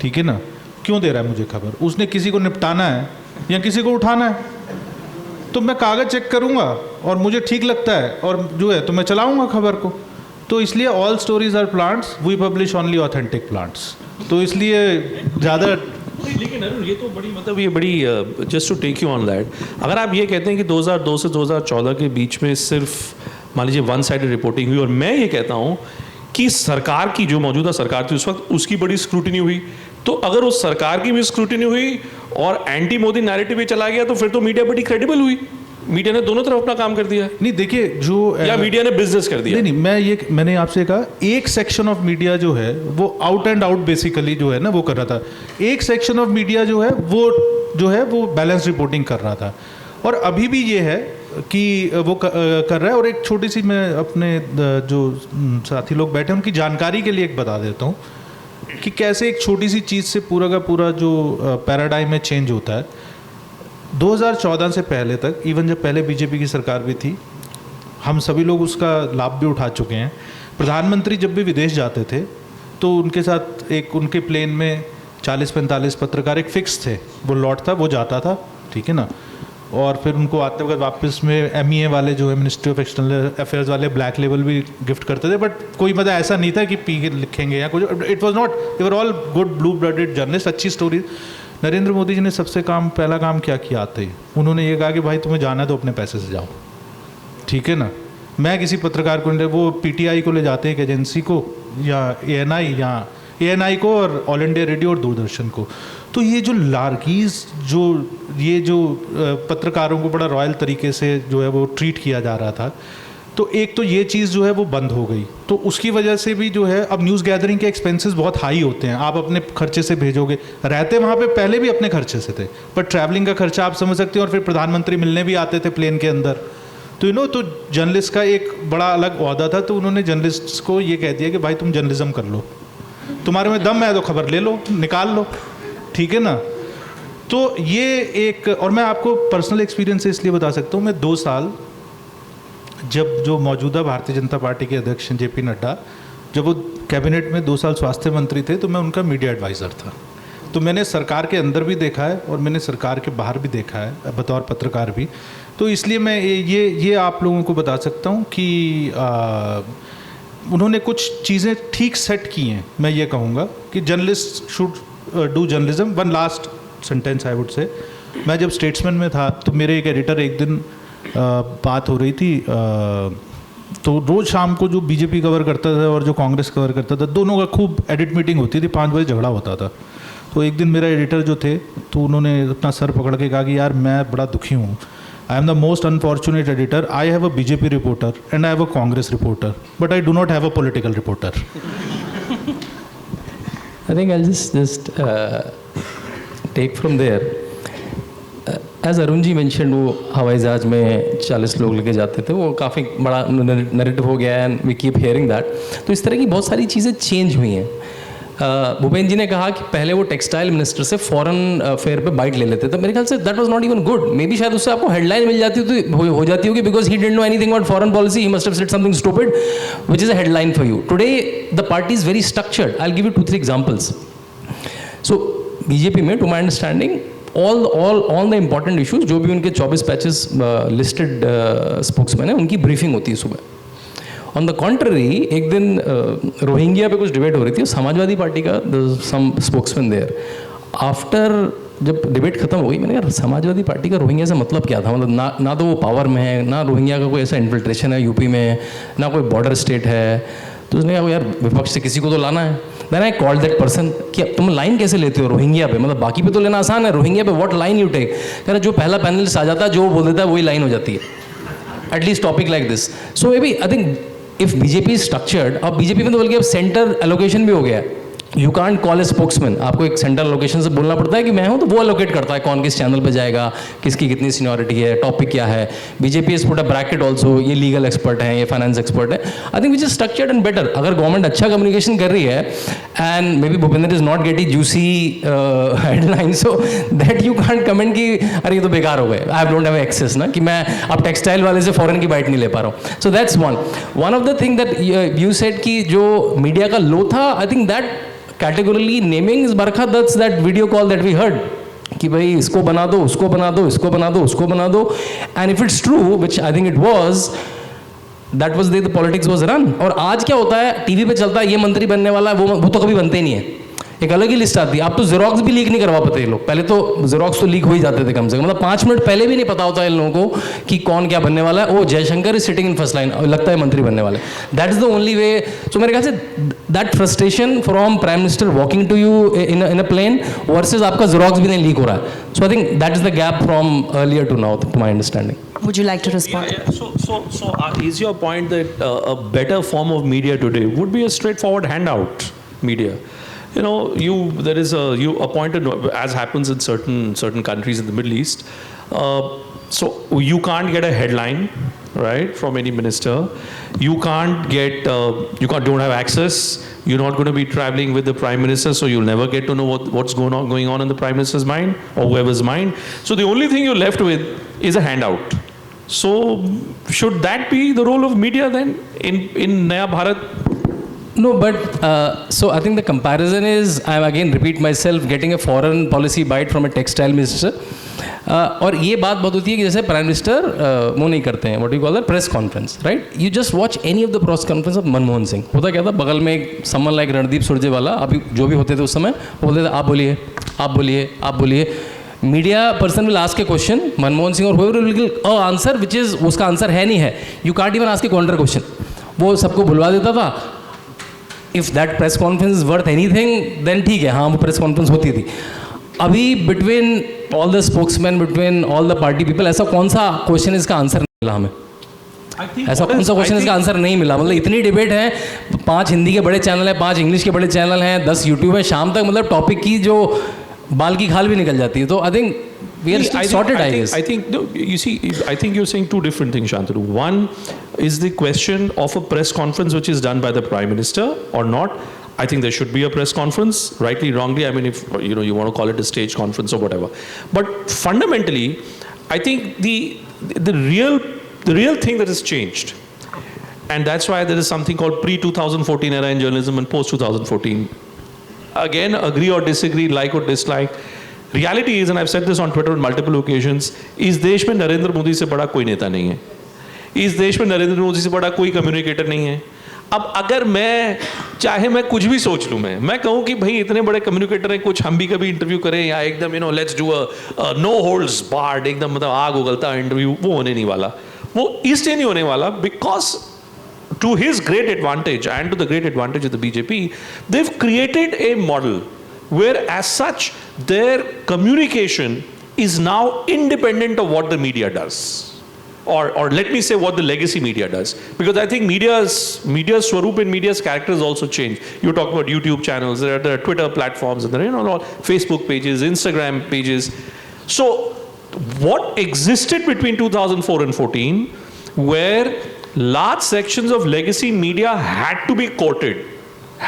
ठीक है ना, क्यों दे रहा है मुझे खबर? उसने किसी को निपटाना है या किसी को उठाना है, तो मैं कागज़ चेक करूँगा और मुझे ठीक लगता है और जो है तो मैं चलाऊँगा खबर को। तो इसलिए all stories are plants, we publish only authentic plants, तो इसलिए ज़्यादा। लेकिन अरुण, ये तो बड़ी मतलब ये बड़ी just to take you on that, अगर आप ये कहते हैं कि 2002 से 2014 के बीच में सिर्फ मान लीजिए वन साइडेड रिपोर्टिंग हुई, और मैं ये कहता हूँ कि सरकार की जो मौजूदा सरकार थी उस वक्त उसकी बड़ी स्क्रूटिनी हुई, तो अगर उस सरकार की भी स्क्रूटिनी हुई और एंटी मोदी नैरेटिव भी चला गया तो फिर तो मीडिया बड़ी क्रेडिबल हुई। मीडिया ने दोनों तरफ अपना काम कर दिया, नहीं देखिए जो या मीडिया ने बिजनेस कर दिया। नहीं मैंने आपसे कहा एक सेक्शन ऑफ मीडिया जो है वो आउट एंड आउट बेसिकली जो है ना वो कर रहा था, एक सेक्शन ऑफ मीडिया जो है वो बैलेंस रिपोर्टिंग कर रहा था, और अभी भी ये है कि वो कर रहा है। और एक छोटी सी मैं अपने जो साथी लोग बैठे हैं उनकी जानकारी के लिए एक बता देता हूँ कि कैसे एक छोटी सी चीज़ से पूरा का पूरा जो पैराडाइम में चेंज होता है। 2014 से पहले तक, इवन जब पहले बीजेपी की सरकार भी थी, हम सभी लोग उसका लाभ भी उठा चुके हैं। प्रधानमंत्री जब भी विदेश जाते थे तो उनके साथ एक उनके प्लेन में 40-45 पत्रकार एक फिक्स थे, वो लौट था, वो जाता था, ठीक है ना। और फिर उनको आते वक्त वापस में MEA वाले जो है मिनिस्ट्री ऑफ एक्सटर्नल अफेयर्स वाले ब्लैक लेबल भी गिफ्ट करते थे, बट कोई मतलब ऐसा नहीं था कि पी के लिखेंगे या कुछ। It was not, they were all good blue blooded journalist, अच्छी स्टोरी। नरेंद्र मोदी जी ने सबसे पहला काम क्या किया आते ही, उन्होंने ये कहा कि भाई तुम्हें जाना है तो अपने पैसे से जाओ, ठीक है ना। मैं किसी पत्रकार को, वो PTI को ले जाते हैं एक एजेंसी को, या ANI को, और ऑल इंडिया रेडियो और दूरदर्शन को। तो ये जो लार्कीज जो पत्रकारों को बड़ा रॉयल तरीके से जो है वो ट्रीट किया जा रहा था, तो एक तो ये चीज़ जो है वो बंद हो गई। तो उसकी वजह से भी जो है अब न्यूज़ गैदरिंग के एक्सपेंसेस बहुत हाई होते हैं। आप अपने खर्चे से भेजोगे, रहते वहाँ पे पहले भी अपने खर्चे से थे, पर ट्रैवलिंग का खर्चा आप समझ सकते हैं। और फिर प्रधानमंत्री मिलने भी आते थे प्लेन के अंदर, तो तो जर्नलिस्ट का एक बड़ा अलग ओहदा था। तो उन्होंने जर्नलिस्ट को ये कह दिया कि भाई तुम जर्नलिज्म कर लो, तुम्हारे में दम है तो खबर ले लो, निकाल लो, ठीक है ना। तो ये एक, और मैं आपको पर्सनल एक्सपीरियंस से इसलिए बता सकता हूँ, मैं 2 साल जब जो मौजूदा भारतीय जनता पार्टी के अध्यक्ष JP नड्डा, जब वो कैबिनेट में 2 साल स्वास्थ्य मंत्री थे, तो मैं उनका मीडिया एडवाइज़र था। तो मैंने सरकार के अंदर भी देखा है और मैंने सरकार के बाहर भी देखा है बतौर पत्रकार भी। तो इसलिए मैं ये आप लोगों को बता सकता हूँ कि उन्होंने कुछ चीज़ें ठीक सेट की हैं। मैं ये कहूँगा कि journalist should do journalism. One last sentence I would say, मैं जब स्टेट्समैन में था तो मेरे एक एडिटर, एक दिन बात हो रही थी, तो रोज़ शाम को जो बीजेपी कवर करता था और जो कांग्रेस कवर करता था, दोनों का खूब एडिट मीटिंग होती थी, 5 बजे झगड़ा होता था। तो एक दिन मेरा एडिटर जो थे, तो उन्होंने अपना सर पकड़ के कहा कि यार मैं बड़ा दुखी हूँ, I am the most unfortunate editor, I have a BJP reporter and I have a Congress reporter, but I do not have a political reporter. I think I'll just take from there. As Arun ji mentioned, वो हवाई जहाज में 40 लोग लेके जाते थे, वो काफ़ी बड़ा नैरेटिव हो गया है, and we keep hearing that. तो इस तरह की बहुत सारी चीज़ें चेंज हुई हैं। भूपेंद्र जी ने कहा कि पहले वो टेक्सटाइल मिनिस्टर से फॉरेन अफेयर पे बाइट ले लेते थे। मेरे ख्याल से that was not even good. May be शायद उससे आपको हेडलाइन मिल जाती तो हो जाती होगी, because he didn't know anything about foreign policy, he must have said something stupid which is a headline for you. Today the party is very structured. I will give you 2-3 examples. So BJP में, to my understanding, all the important issues, जो भी उनके 24 patches listed spokesman है, उनकी briefing होती है सुबह। On the contrary, एक दिन रोहिंग्या पे कुछ डिबेट हो रही थी, समाजवादी पार्टी का सम स्पोक्समैन देयर। आफ्टर जब डिबेट खत्म हो गई, मैंने कहा समाजवादी पार्टी का रोहिंग्या से मतलब क्या था? मतलब ना तो वो पावर में है, ना रोहिंग्या का कोई ऐसा इन्फिल्ट्रेशन है यूपी में, ना कोई बॉर्डर स्टेट है। तो उसने कहा यार विपक्ष से किसी को तो लाना है। Then I called that person कि तुम लाइन कैसे लेते हो रोहिंग्या पे? मतलब बाकी पे तो लेना आसान है, रोहिंग्या पे व्हाट लाइन यू टेक? कह रहा जो पहला पैनलिस्ट आ जाता है, जो बोल देता है वही लाइन हो जाती है, at least topic like this. So maybe I think if BJP is structured, अब बीजेपी में तो बल्कि अब सेंटर एलोकेशन भी हो गया है। You can't call a spokesman, आपको एक सेंट्रल लोकेशन से बोलना पड़ता है कि मैं हूं, तो वो एलोकेट करता है कौन किस चैनल पे जाएगा, किसकी कितनी सीनियरिटी है, टॉपिक क्या है। BJP is put a bracket also, ये लीगल एक्सपर्ट है, ये फाइनेंस एक्सपर्ट है। I think which is structured and better. अगर गवर्नमेंट अच्छा कम्युनिकेशन कर रही है and may be Bhupendra is not getting juicy headline, so that you can't comment कि अरे ये तो बेकार हो गए, आई डोंट हैव एक्सेस ना, कि मैं अब टेक्सटाइल वाले से फॉरेन की बाइट नहीं ले पा रहा हूँ। So that's one of the thing that you said कि जो मीडिया का लो था, आई think that categorically naming is Barkha Dutt's that video call that we heard कि भाई इसको बना दो, उसको बना दो, इसको बना दो, उसको बना दो। and if it's true, which I think it was, that was the way the politics was run। और आज क्या होता है, टीवी पे चलता है ये मंत्री बनने वाला है, वो तो कभी बनते ही नहीं है। एक अलग ही लिस्ट आती है। आप तो जेरोक्स भी लीक नहीं करवा पाते ये लोग, पहले तो जेरोक्स तो लीक हो ही जाते थे कम से कम, मतलब 5 मिनट पहले भी नहीं पता होता है इन लोगों को कि कौन क्या बनने वाला है। Oh Jaishankar is sitting in first line, लगता है मंत्री बनने वाले। That is the only way. So मेरे ख्याल से that frustration from prime minister walking to you in a plane versus आपका जेरोक्स भी नहीं लीक हो रहा है। So I think that is the gap from earlier to now, to my understanding. Would you like to respond? Is your point that a better form of media today would be a straightforward handout media? You know, you appointed, as happens in certain countries in the Middle East. So you can't get a headline, right, from any minister. You don't have access. You're not going to be traveling with the prime minister, so you'll never get to know what's going on in the prime minister's mind or whoever's mind. So the only thing you're left with is a handout. So should that be the role of media then in Naya Bharat? No, but so I think the comparison is, I again repeat myself, getting a foreign policy bite from a textile minister. और ये बात बहुत होती है कि जैसे prime minister वो नहीं करते हैं, what you call that, press conference, right? You just watch any of the press conference of Manmohan Singh. होता क्या था, बगल में एक समवन लाइक रणदीप सुरजेवाला, अभी जो भी होते थे उस समय, बोलते थे आप बोलिए, आप बोलिए, आप बोलिए। Media person will ask a question, Manmohan Singh और whoever will give a answer which is उसका आंसर है नहीं है, you can't even ask a counter question, वो सबको भुलवा देता था। If that press conference is worth anything then ठीक है, हाँ वो प्रेस कॉन्फ्रेंस होती थी। अभी between all the spokesman, between all the party people, ऐसा कौन सा क्वेश्चन इसका आंसर नहीं मिला हमें? ऐसा कौन सा क्वेश्चन इसका आंसर नहीं मिला? मतलब इतनी डिबेट है, 5 हिंदी के बड़े चैनल हैं, 5 इंग्लिश के बड़े चैनल हैं, 10 यूट्यूब है, शाम तक मतलब टॉपिक की जो बाल की खाल भी निकल जाती है। तो I think we are still sorted, I guess. I think no, you see, I think you're saying two different things, Shantanu. One is the question of a press conference which is done by the Prime Minister or not. I think there should be a press conference, rightly, wrongly. I mean, if you want to call it a stage conference or whatever. But fundamentally, I think the real thing that has changed, and that's why there is something called pre-2014 era in journalism and post-2014. Again, agree or disagree, like or dislike. Reality is, and I've said this on Twitter on multiple occasions, इस देश में नरेंद्र मोदी से बड़ा कोई नेता नहीं है, इस देश में नरेंद्र मोदी से बड़ा कोई कम्युनिकेटर नहीं है। अब अगर चाहे मैं कुछ भी सोच लूँ, मैं कहूँ कि भाई इतने बड़े कम्युनिकेटर हैं, कुछ हम भी कभी इंटरव्यू करें या एकदम let's do a no holds barred, एकदम मतलब आग उगलता इंटरव्यू, वो होने नहीं वाला। वो इसलिए नहीं होने वाला because to his great advantage and to the great advantage of the BJP, they've created a model where as such their communication is now independent of what the media does, or let me say what the legacy media does, because I think media's swaroop and media's character has also changed. You talk about YouTube channels, there are Twitter platforms, and there are all Facebook pages, Instagram pages. So what existed between 2004 and 14, where large sections of legacy media had to be courted,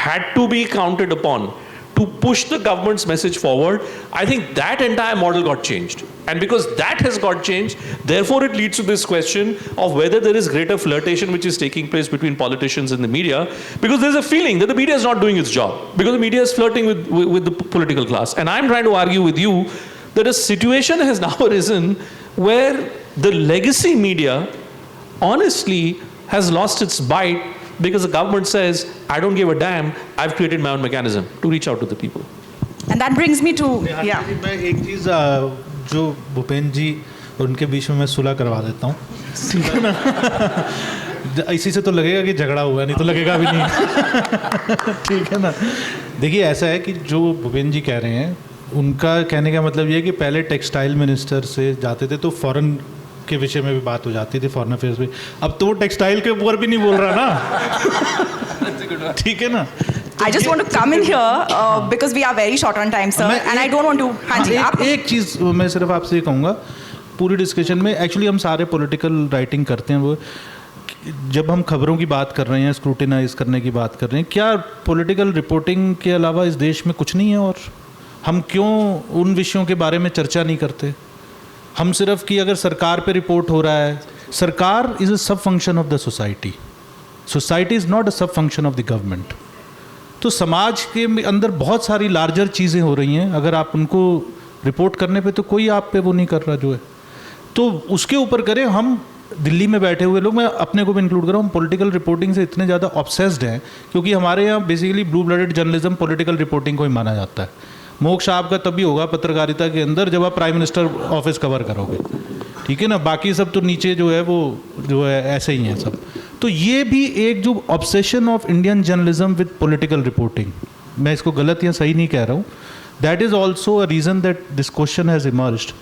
had to be counted upon to push the government's message forward, I think that entire model got changed. And because that has got changed, therefore it leads to this question of whether there is greater flirtation which is taking place between politicians and the media, because there's a feeling that the media is not doing its job, because the media is flirting with the political class. And I'm trying to argue with you that a situation has now arisen where the legacy media honestly has lost its bite, because the government says, I don't give a damn, I've created my own mechanism to reach out to the people. And that brings me to, yeah. मैं एक चीज़ जो भूपेंद्र जी और उनके बीच में मैं सुलह करवा देता हूँ, ठीक है ना? इसी से तो लगेगा कि झगड़ा हुआ, नहीं तो लगेगा भी नहीं। ठीक है ना? देखिए ऐसा है कि जो भूपेंद्र जी कह रहे हैं, उनका कहने का मतलब ये है कि पहले टेक्सटाइल मिनिस्टर से जाते थे तो फॉरेन के विषय में भी बात हो जाती थी, फॉरेन अफेयर्स में। अब तो वो टेक्सटाइल के ऊपर भी नहीं बोल रहा ना। ठीक है ना? I just want to come in here because we are very short on time, sir, and I don't want to. हाँ जी, आप एक चीज़ मैं सिर्फ आपसे ये कहूँगा, पूरी डिस्कशन में एक्चुअली हम सारे पॉलिटिकल राइटिंग करते हैं, वो जब हम खबरों की बात कर रहे हैं, स्क्रूटिनाइज करने की बात कर रहे हैं, क्या पॉलिटिकल रिपोर्टिंग के अलावा इस देश में कुछ नहीं है? और हम क्यों उन विषयों के बारे में चर्चा नहीं करते? हम सिर्फ कि अगर सरकार पे रिपोर्ट हो रहा है, सरकार इज़ अ सब function of the society, society is not a सब फंक्शन ऑफ द गवर्नमेंट। तो समाज के अंदर बहुत सारी लार्जर चीज़ें हो रही हैं, अगर आप उनको रिपोर्ट करने पे तो कोई आप पे वो नहीं कर रहा जो है, तो उसके ऊपर करें। हम दिल्ली में बैठे हुए लोग, मैं अपने को भी इंक्लूड कर रहा हूँ, पॉलिटिकल रिपोर्टिंग से इतने ज़्यादा ऑब्सेस्ड हैं क्योंकि हमारे यहाँ basically blue blooded journalism political reporting को ही माना जाता है। मोक्ष आपका तभी होगा पत्रकारिता के अंदर जब आप प्राइम मिनिस्टर ऑफिस कवर करोगे, ठीक है ना, बाकी सब तो नीचे जो है वो जो है ऐसे ही हैं सब। तो ये भी एक जो obsession of Indian journalism with political reporting, मैं इसको गलत या सही नहीं कह रहा हूँ, that is also a reason that this question has emerged.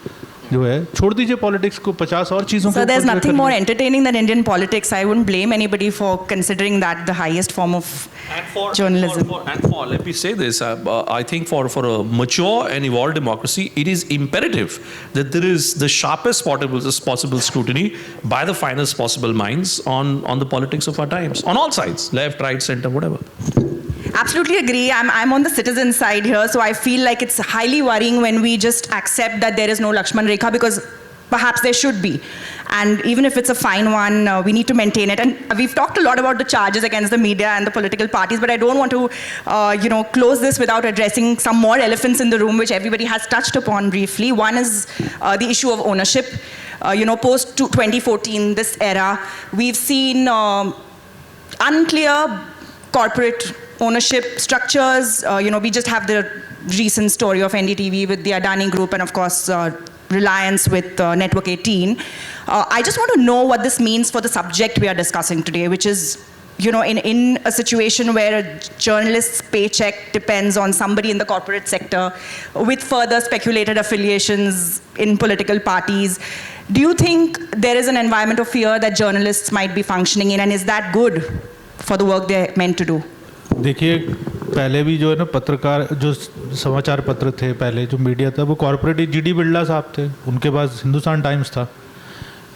जो है छोड़ दीजिए पॉलिटिक्स को, 50 और चीज़ों So there's nothing more entertaining than Indian politics. I wouldn't blame anybody for considering that the highest form of journalism. Let me say this, I think for a mature and evolved democracy, it is imperative that there is the sharpest possible scrutiny by the finest possible minds on the politics of our times, on all sides, left, right, center, whatever. Absolutely agree. I'm on the citizen side here, so I feel like it's highly worrying when we just accept that there is no Lakshman Rekha, because perhaps there should be. And even if it's a fine one, we need to maintain it. And we've talked a lot about the charges against the media and the political parties, but I don't want to, close this without addressing some more elephants in the room, which everybody has touched upon briefly. One is the issue of ownership. Post 2014, this era, we've seen unclear corporate ownership structures. We just have the recent story of NDTV with the Adani Group, and of course Reliance with Network 18. I just want to know what this means for the subject we are discussing today, which is, in a situation where a journalist's paycheck depends on somebody in the corporate sector with further speculated affiliations in political parties. Do you think there is an environment of fear that journalists might be functioning in, and is that good for the work they're meant to do? देखिए, पहले भी जो है ना पत्रकार, जो समाचार पत्र थे पहले, जो मीडिया था, वो कॉर्पोरेट, जीडी बिरला साहब थे, उनके पास हिंदुस्तान टाइम्स था,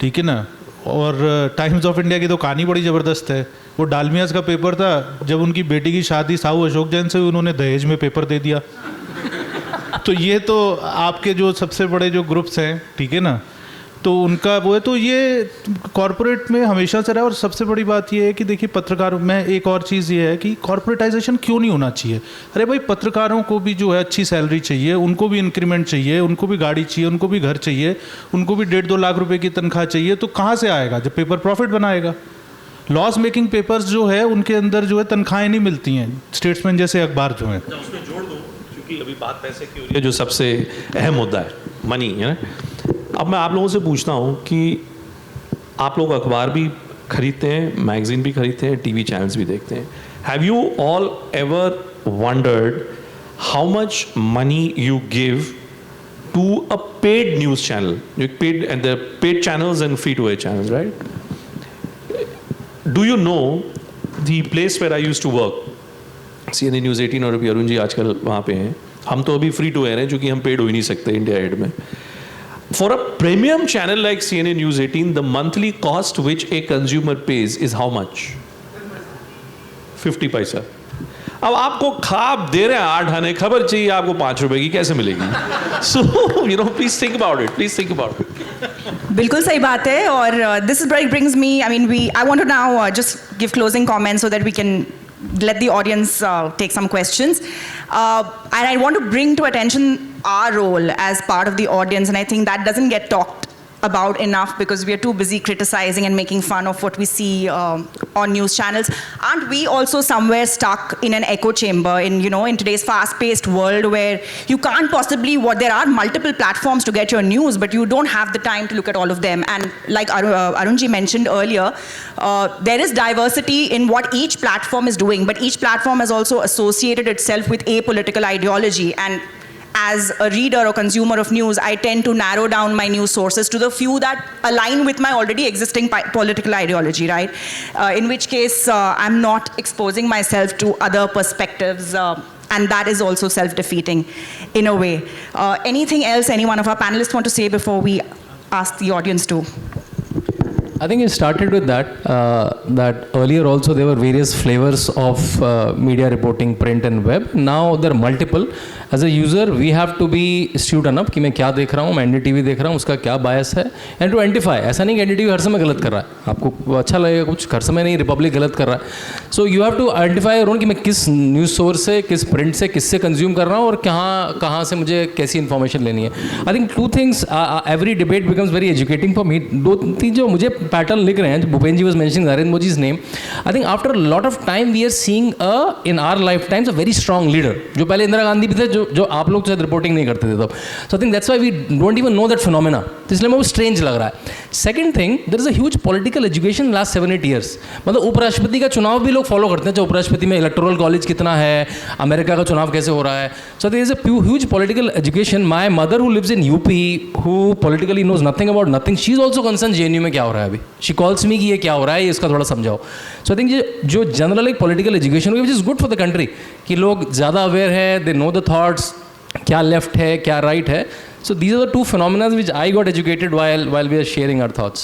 ठीक है ना, और टाइम्स ऑफ इंडिया की तो कहानी बड़ी ज़बरदस्त है। वो डालमियास का पेपर था, जब उनकी बेटी की शादी साहू अशोक जैन से हुई, उन्होंने दहेज में पेपर दे दिया। तो ये तो आपके जो सबसे बड़े जो ग्रुप्स हैं, ठीक है ना, तो उनका वो है, तो ये कॉर्पोरेट में हमेशा से रहा है। और सबसे बड़ी बात ये है कि देखिए पत्रकारों में एक और चीज़ ये है कि कॉर्पोरेटाइजेशन क्यों नहीं होना चाहिए। अरे भाई, पत्रकारों को भी जो है अच्छी सैलरी चाहिए, उनको भी इंक्रीमेंट चाहिए, उनको भी गाड़ी चाहिए, उनको भी घर चाहिए, उनको भी 1.5-2 लाख रुपए की तनख्वाह चाहिए। तो कहाँ से आएगा जब पेपर प्रॉफिट बनाएगा? लॉस मेकिंग पेपर्स जो है उनके अंदर जो है तनख्वाहें नहीं मिलती हैं, स्टेट्समैन जैसे अखबार जो हैं। उसमें जोड़ दूँ, क्योंकि अभी बात पैसे की हो रही है, जो सबसे अहम मुद्दा है, मनी है ना। अब मैं आप लोगों से पूछता हूँ कि आप लोग अखबार भी खरीदते हैं, मैगजीन भी खरीदते हैं, टीवी चैनल्स भी देखते हैं। Have you all ever wondered how much money you give to a paid news channel? Paid, and the paid channels and free to air channels, right? Do you know the place where I used to work, CNN News 18, और अभी अरुण जी आजकल वहाँ पे हैं। हम तो अभी free to air हैं, क्योंकि हम पेड हो ही नहीं सकते इंडिया एड में। For a premium channel like CNN News 18, the monthly cost which a consumer pays is how much? 50 पैसा। अब आपको खाब दे रहे हैं 8 आने, खबर चाहिए आपको 5 रुपए की, कैसे मिलेगी? So, please think about it. Please think about it. बिल्कुल सही बात है, और this brings me, I want to now just give closing comments so that we can let the audience take some questions. And I want to bring to attention our role as part of the audience, and I think that doesn't get talked about enough because we are too busy criticizing and making fun of what we see on news channels. Aren't we also somewhere stuck in an echo chamber in today's fast-paced world where you can't possibly, there are multiple platforms to get your news, but you don't have the time to look at all of them. And like Arunji mentioned earlier, there is diversity in what each platform is doing, but each platform has also associated itself with a political ideology. And as a reader or consumer of news, I tend to narrow down my news sources to the few that align with my already existing political ideology, right? In which case, I'm not exposing myself to other perspectives, and that is also self-defeating in a way. Anything else any one of our panelists want to say before we ask the audience to? I think it started with that earlier also there were various flavors of media reporting, print and web. Now there are multiple. As a user we have to be astute enough कि मैं क्या देख रहा हूँ, मैं NDTV देख रहा हूँ, उसका क्या बायस है, एंड टू आइडेंटिफाई. ऐसा नहीं कि NDTV हर समय गलत कर रहा है, आपको अच्छा लगेगा कुछ, हर समय नहीं रिपब्लिक गलत कर रहा है. So you have to identify your own कि मैं किस न्यूज़ सोर्स से, किस प्रिंट से, किससे कंज्यूम कर रहा हूँ और कहाँ से मुझे कैसी इन्फॉर्मेशन लेनी है. I think two things, every debate becomes very educating for me. दो तीन जो मुझे पैटर्न लिख रहे हैं, Bhupendra ji was mentioning Narendra Modi's name. I think after a lot of time we are seeing in our lifetimes a very strong leader. जो पहले इंदिरा गांधी भी थे, जो आप लोग शायद रिपोर्टिंग नहीं करते थे तब. So I think that's why we don't even know that phenomena. तो इसलिए मुझे स्ट्रेंज लग रहा है. Second thing, there is a huge political education last 7-8 years. मतलब उपराष्ट्रपति का चुनाव भी लोग फॉलो करते हैं, जो उपराष्ट्रपति में इलेक्टोरल कॉलेज कितना है, अमेरिका का चुनाव कैसे हो रहा है. So there is a huge political education. My mother who lives in UP, who politically knows nothing about nothing, she is also concern JNU में क्या हो रहा है अभी. शी कॉल्स मी कि ये क्या हो रहा है, इसका थोड़ा समझाओ. सो आई थिंक जो जनरल एक political education which is good for the country, कि लोग ज़्यादा अवेयर है, दे नो द थॉट्स, क्या लेफ्ट है क्या राइट है. So these are the two phenomena which I got educated while we are sharing our thoughts.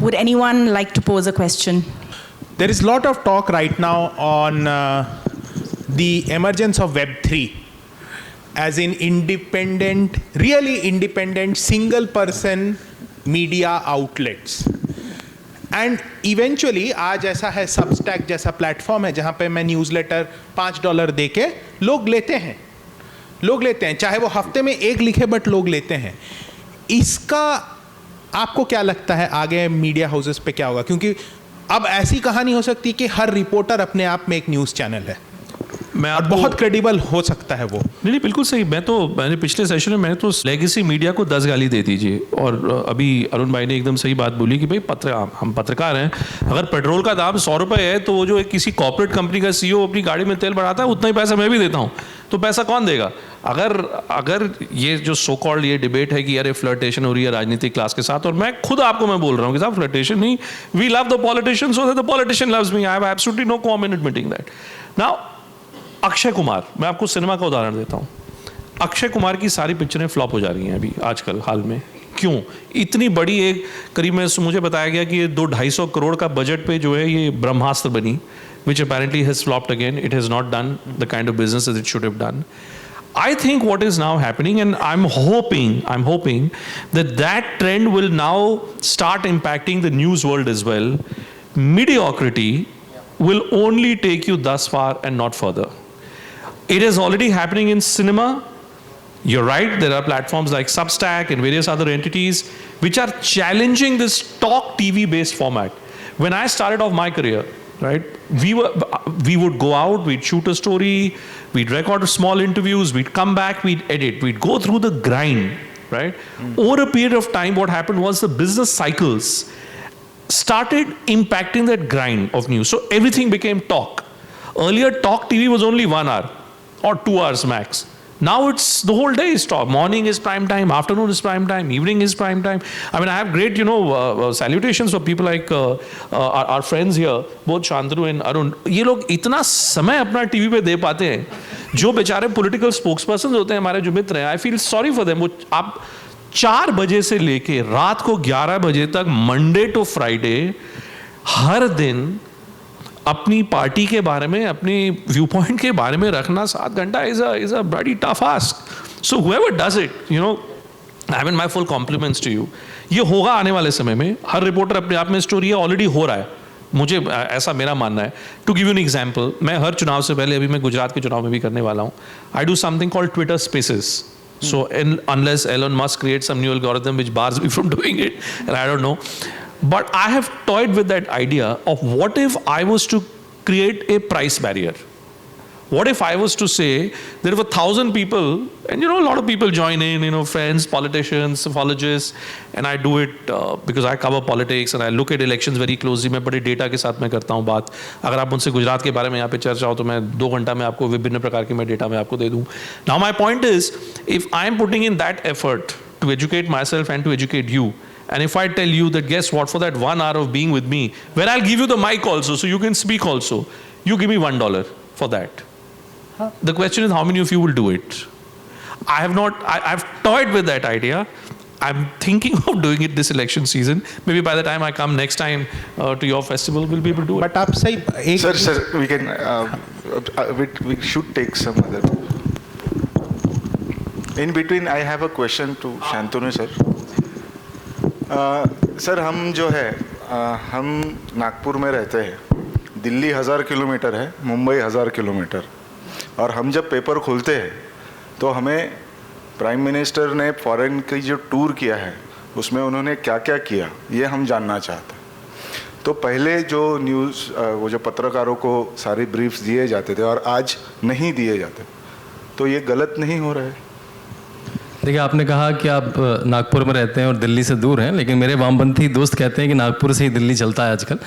Would anyone like to pose a question? There is a lot of talk right now on the emergence of Web3 as in independent, really independent, single person media outlets. And eventually आज ऐसा है, Substack जैसा platform है जहाँ पे मैं newsletter $5 दे के लोग लेते हैं, चाहे वो हफ्ते में एक लिखे बट लोग लेते हैं. इसका आपको क्या लगता है आगे मीडिया हाउसेस पे क्या होगा? क्योंकि अब ऐसी कहानी हो सकती है कि हर रिपोर्टर अपने आप में एक न्यूज़ चैनल है, और बहुत क्रेडिबल हो सकता है वो. नहीं, बिल्कुल सही. मैंने पिछले सेशन में मैंने तो लेगेसी मीडिया को 10 गाली दे दीजिए. और अभी अरुण भाई ने एकदम सही बात बोली कि भाई हम पत्रकार हैं. अगर पेट्रोल का दाम 100 रुपये है तो वो जो एक किसी कॉर्पोरेट कंपनी का CEO अपनी गाड़ी में तेल बढ़ाता है, उतना ही पैसा मैं भी देता हूँ. तो पैसा कौन देगा? अगर ये जो सो कॉल्ड ये डिबेट है कि यार फ्लर्टेशन हो रही है राजनीतिक क्लास के साथ, और मैं बोल रहा हूँ कि साहब फ्लर्टेशन नहीं, we love the politician so that the politician loves me. I have absolutely no qualm in admitting that. Now Akshay Kumar, मैं आपको सिनेमा का उदाहरण देता हूँ. अक्षय कुमार की सारी पिक्चरें फ्लॉप हो जा रही हैं अभी आजकल हाल में. क्यों? इतनी बड़ी एक करीब में मुझे बताया गया कि ये 200-250 करोड़ का बजट पे जो है ये ब्रह्मास्त्र बनी, which apparently has flopped again. It has not done the kind of business that it should have done. I think what is now happening, and I'm hoping that trend will now start impacting the news world as well. Mediocrity will only take you thus far and not further. It is already happening in cinema. You're right, there are platforms like Substack and various other entities which are challenging this talk TV based format. When I started off my career, right, we would go out, we'd shoot a story, we'd record small interviews, we'd come back, we'd edit, we'd go through the grind, right? Over a period of time, what happened was the business cycles started impacting that grind of news. So everything became talk. Earlier, talk TV was only 1 hour or 2 hours max. Now it's the whole day is talk. Morning is prime time, afternoon is prime time, evening is prime time. I mean, I have great, salutations for people like our friends here, both Shantanu and Arun. ये लोग इतना समय अपना TV पे दे पाते हैं. जो बेचारे पॉलिटिकल स्पोक्सपर्सन होते हैं हमारे जो मित्र हैं, I feel sorry for them. वो आप 4 बजे से लेके रात को 11 बजे तक मंडे टू फ्राइडे हर दिन अपनी पार्टी के बारे में, अपनी व्यू पॉइंट के बारे में रखना 7 घंटा is a bloody tough ask. So whoever does it, I mean my full compliments to you. ये होगा आने वाले समय में. हर रिपोर्टर अपने आप में स्टोरी है, ऑलरेडी हो रहा है. मुझे ऐसा मेरा मानना है. To give you an example, मैं हर चुनाव से पहले, अभी मैं गुजरात के चुनाव में भी करने वाला हूँ, I do something called Twitter spaces. So unless Elon Musk creates some new algorithm which bars me from doing it, and I don't know. But I have toyed with that idea of what if I was to create a price barrier? What if I was to say there were 1,000 people, and a lot of people join in, friends, politicians, pathologists, and I do it because I cover politics and I look at elections very closely. मैं बड़े data के साथ मैं करता हूँ बात. अगर आप मुझसे गुजरात के बारे में यहाँ पे चर्चा हो तो मैं 2 घंटा में आपको विभिन्न प्रकार के मैं डेटा में आपको दे दूँ. Now my point is, if I am putting in that effort to educate myself and to educate you, and if I tell you that guess what, for that 1 hour of being with me, where I'll give you the mic also so you can speak also, you give me $1 for that. The question is how many of you will do it? I've toyed with that idea. I'm thinking of doing it this election season. Maybe by the time I come next time to your festival, we'll be able to do it. But आप सही एक Sir, we can we should take some other. In between, I have a question to Shantanu sir. Sir हम जो है हम नागपुर में रहते हैं, दिल्ली 1000 किलोमीटर है, मुंबई 1000 किलोमीटर, और हम जब पेपर खोलते हैं तो हमें प्राइम मिनिस्टर ने फॉरेन की जो टूर किया है उसमें उन्होंने क्या क्या किया ये हम जानना चाहते हैं। तो पहले जो न्यूज़ वो जो पत्रकारों को सारे ब्रीफ्स दिए जाते थे और आज नहीं दिए जाते, तो ये गलत नहीं हो रहा है? देखिए, आपने कहा कि आप नागपुर में रहते हैं और दिल्ली से दूर हैं, लेकिन मेरे वामपंथी दोस्त कहते हैं कि नागपुर से ही दिल्ली चलता है आजकल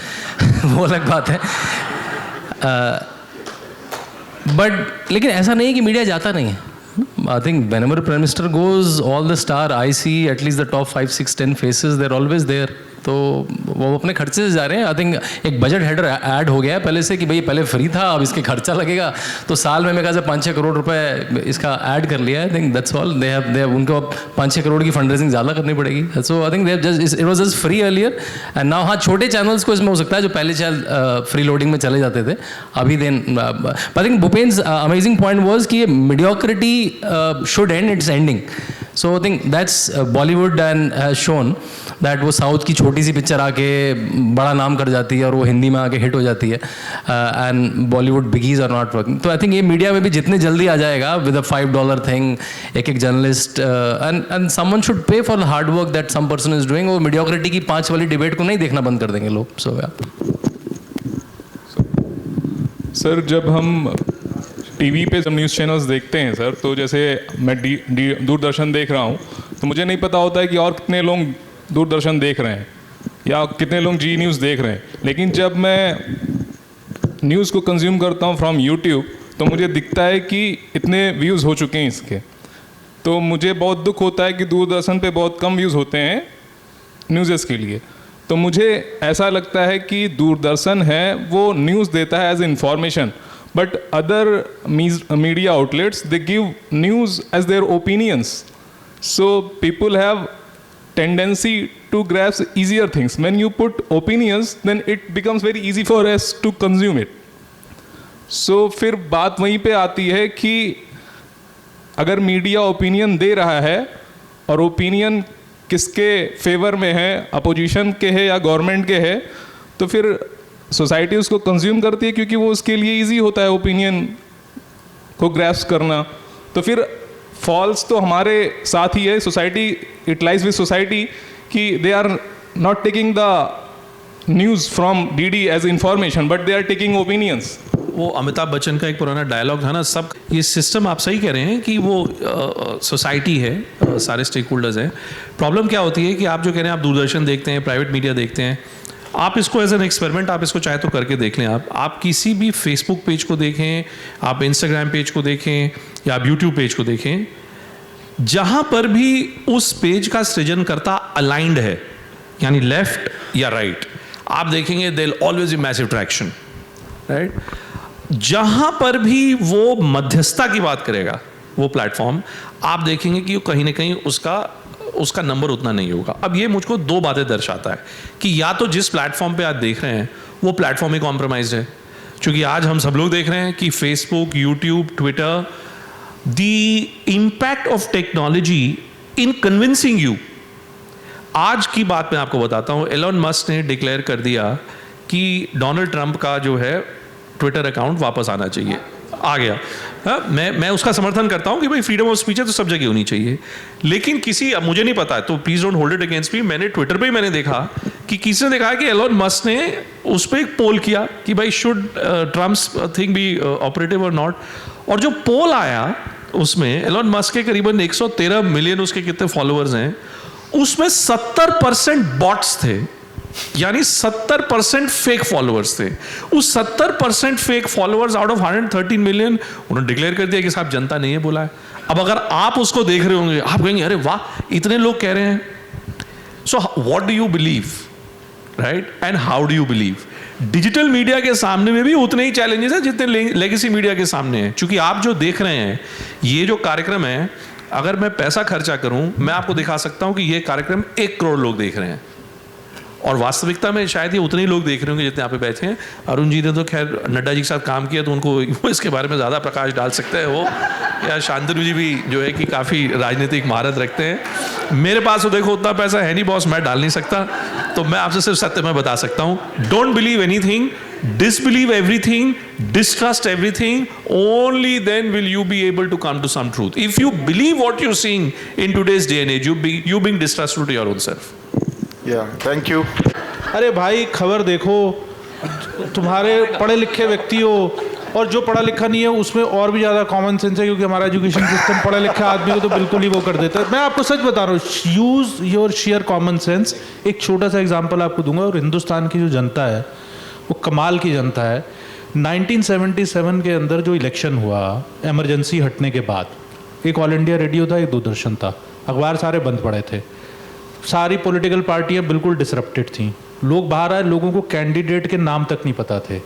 वो अलग बात है। बट लेकिन ऐसा नहीं है कि मीडिया जाता नहीं है। I think whenever Prime Minister goes, all the star I see, at least the top 5, 6, 10 faces, they're always there. तो वो अपने खर्चे से जा रहे हैं। आई थिंक एक बजट हेडर ऐड हो गया है पहले से कि भाई पहले फ्री था, अब इसके खर्चा लगेगा, तो साल में मेरे ख्याल से 5-6 करोड़ रुपए इसका ऐड कर लिया है। I think that's all. They have उनको 5-6 करोड़ की फंड रेजिंग ज़्यादा करनी पड़ेगी। So I think they have just it was just free earlier and now. हाँ, छोटे चैनल्स को इसमें हो सकता है जो पहले शायद फ्री लोडिंग में चले जाते थे, अभी then I think Bhupendra amazing point was कि ये mediocrity should end, it's ending. So I think that's Bollywood end has shown that वो साउथ की छोटी सी पिक्चर आके बड़ा नाम कर जाती है और वो हिंदी में आके हिट हो जाती है, and Bollywood biggies are not working. तो आई थिंक ये मीडिया में भी जितने जल्दी आ जाएगा विद अ $5 थिंग, एक journalist and someone should pay for the hard work that some person is doing. वो मीडियोक्रिटी की 5 वाली डिबेट को नहीं देखना बंद कर देंगे लोग। सो सर, जब हम टीवी पे जब न्यूज़ चैनल्स देखते हैं सर, तो जैसे मैं दूरदर्शन देख रहा हूँ तो मुझे नहीं पता होता है कि और कितने लोग दूरदर्शन देख रहे हैं या कितने लोग जी न्यूज़ देख रहे हैं। लेकिन जब मैं न्यूज़ को कंज्यूम करता हूँ फ्रॉम यूट्यूब तो मुझे दिखता है कि इतने व्यूज़ हो चुके हैं इसके। तो मुझे बहुत दुख होता है कि दूरदर्शन पे बहुत कम व्यूज़ होते हैं न्यूज़ के लिए। तो मुझे ऐसा लगता है कि दूरदर्शन है वो न्यूज़ देता है as information, but other media outlets, they give news as their opinions. So people have tendency to grasp easier things. When you put opinions, then it becomes very easy for us to consume it. So फिर बात वहीं पे आती है कि अगर media opinion दे रहा है और ओपिनियन किसके फेवर में है, अपोजिशन के है या गवर्नमेंट के है, तो फिर सोसाइटी उसको कंज्यूम करती है क्योंकि वो उसके लिए इजी होता है ओपिनियन को ग्रैस्प करना। तो फिर फॉल्स तो हमारे साथ ही है, society, it lies with society कि they are not taking the news from DD as information but they are taking opinions. वो अमिताभ बच्चन का एक पुराना डायलॉग था ना, सब ये सिस्टम आप सही कह रहे हैं कि वो सोसाइटी है, सारे स्टेक होल्डर्स हैं। प्रॉब्लम क्या होती है कि आप जो कह रहे हैं, आप दूरदर्शन देखते हैं, प्राइवेट मीडिया देखते हैं, आप इसको एज एन एक्सपेरिमेंट आप इसको चाहे तो करके देख लें। आप किसी भी फेसबुक पेज को देखें, आप इंस्टाग्राम पेज को देखें या आप यूट्यूब पेज को देखें, जहां पर भी उस पेज का सृजनकर्ता अलाइंड है, यानी लेफ्ट या राइट, आप देखेंगे there will always be massive traction, right. जहां पर भी वो मध्यस्थता की बात करेगा वो प्लेटफॉर्म, आप देखेंगे कि कहीं ना कहीं उसका नंबर उतना नहीं होगा। अब ये मुझको 2 बातें दर्शाता है कि या तो जिस प्लेटफॉर्म पे आप देख रहे हैं वो प्लेटफॉर्म ही कॉम्प्रोमाइज्ड है, क्योंकि आज हम सब लोग देख रहे हैं कि Facebook, YouTube, Twitter, the impact of technology in convincing you. आज की बात मैं आपको बताता हूं, एलन मस्क ने डिक्लेयर कर दिया कि डोनाल्ड ट्रंप का जो है ट्विटर अकाउंट वापस आना चाहिए, आ गया। हाँ, मैं उसका समर्थन करता हूं कि भाई फ्रीडम ऑफ स्पीच है तो सब जगह होनी चाहिए, लेकिन किसी, अब मुझे नहीं पता तो please don't hold it against me, मैंने ट्विटर पे ही मैंने देखा कि किसी ने देखा कि एलन मस्क ने उस पर एक पोल किया कि भाई should Trump's thing be operative और नॉट, और जो पोल आया उसमें एलन मस्क के करीबन 113 मिलियन उसके कितने फॉलोअर्स हैं, उसमें 70% बॉट्स थे, यानी 70% फेक फॉलोअर्स थे। उस 70% fake followers out of 113 million उन्होंने डिक्लेयर कर दिया कि साहब जनता नहीं है बोला है। अब अगर आप उसको देख रहे होंगे, आप कहेंगे अरे वाह इतने लोग कह रहे हैं। So what do you believe, right, and how do you believe? Digital media के सामने में भी उतने ही चैलेंजेस हैं जितने लेगेसी मीडिया के सामने हैं, क्योंकि आप जो देख रहे हैं ये जो कार्यक्रम है, अगर मैं पैसा खर्चा करूं मैं आपको दिखा सकता हूं कि ये कार्यक्रम 1 करोड़ लोग देख रहे हैं, और वास्तविकता में शायद ये उतने ही लोग देख रहे होंगे जितने यहाँ पे बैठे हैं। अरुण जी ने तो खैर नड्डा जी के साथ काम किया तो उनको वो इसके बारे में ज़्यादा प्रकाश डाल सकते हैं वो, या शांतनु जी भी जो है कि काफ़ी राजनीतिक महारत रखते हैं। मेरे पास तो देखो उतना पैसा है नहीं बॉस, मैं डाल नहीं सकता, तो मैं आपसे सिर्फ सत्य में बता सकता हूँ, don't believe anything, disbelieve everything, distrust everything, only then will you be able to come to some truth. If you believe what you're seeing in today's day and age, you being distrustful to your own self. Yeah, thank you. अरे भाई खबर देखो, तुम्हारे पढ़े लिखे व्यक्ति हो, और जो पढ़ा लिखा नहीं है उसमें और भी ज़्यादा कॉमन सेंस है, क्योंकि हमारा एजुकेशन सिस्टम पढ़े लिखे आदमी को तो बिल्कुल ही वो कर देता है। मैं आपको सच बता रहा हूँ, use your share common sense. एक छोटा सा एग्जांपल आपको दूंगा, और हिंदुस्तान की जो जनता है वो कमाल की जनता है। 1977 के अंदर जो इलेक्शन हुआ इमरजेंसी हटने के बाद, एक ऑल इंडिया रेडियो था, एक दूरदर्शन था, अखबार सारे बंद पड़े थे, सारी पॉलिटिकल पार्टियां बिल्कुल डिसरप्टेड थीं, लोग बाहर आए, लोगों को कैंडिडेट के नाम तक नहीं पता थे,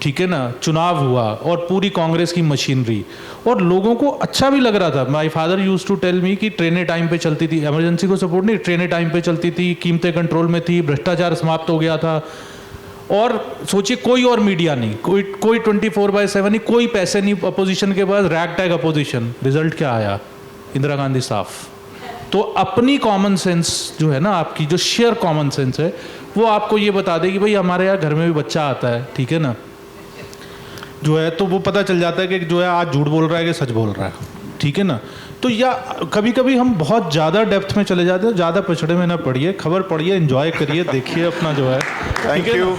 ठीक है ना, चुनाव हुआ और पूरी कांग्रेस की मशीनरी, और लोगों को अच्छा भी लग रहा था। My father used to tell me कि ट्रेनें टाइम पे चलती थी, इमरजेंसी को सपोर्ट नहीं, ट्रेनें टाइम पे चलती थी, कीमतें कंट्रोल में थी, भ्रष्टाचार समाप्त हो गया था। और सोचिए कोई और मीडिया नहीं, कोई 24/7 नहीं, कोई पैसे नहीं अपोजिशन के पास, रैग टैग अपोजिशन। रिजल्ट क्या आया? इंदिरा गांधी साफ। तो अपनी कॉमन सेंस जो है ना, आपकी जो शेयर कॉमन सेंस है, वो आपको ये बता दे कि भाई हमारे यहाँ घर में भी बच्चा आता है, ठीक है ना, जो है तो वो पता चल जाता है कि जो है आज झूठ बोल रहा है कि सच बोल रहा है, ठीक है ना। तो या कभी कभी हम बहुत ज़्यादा डेप्थ में चले जाते हैं, ज़्यादा पछड़े में ना पड़िए, खबर पढ़िए, एंजॉय करिए, देखिए अपना जो है। Thank you.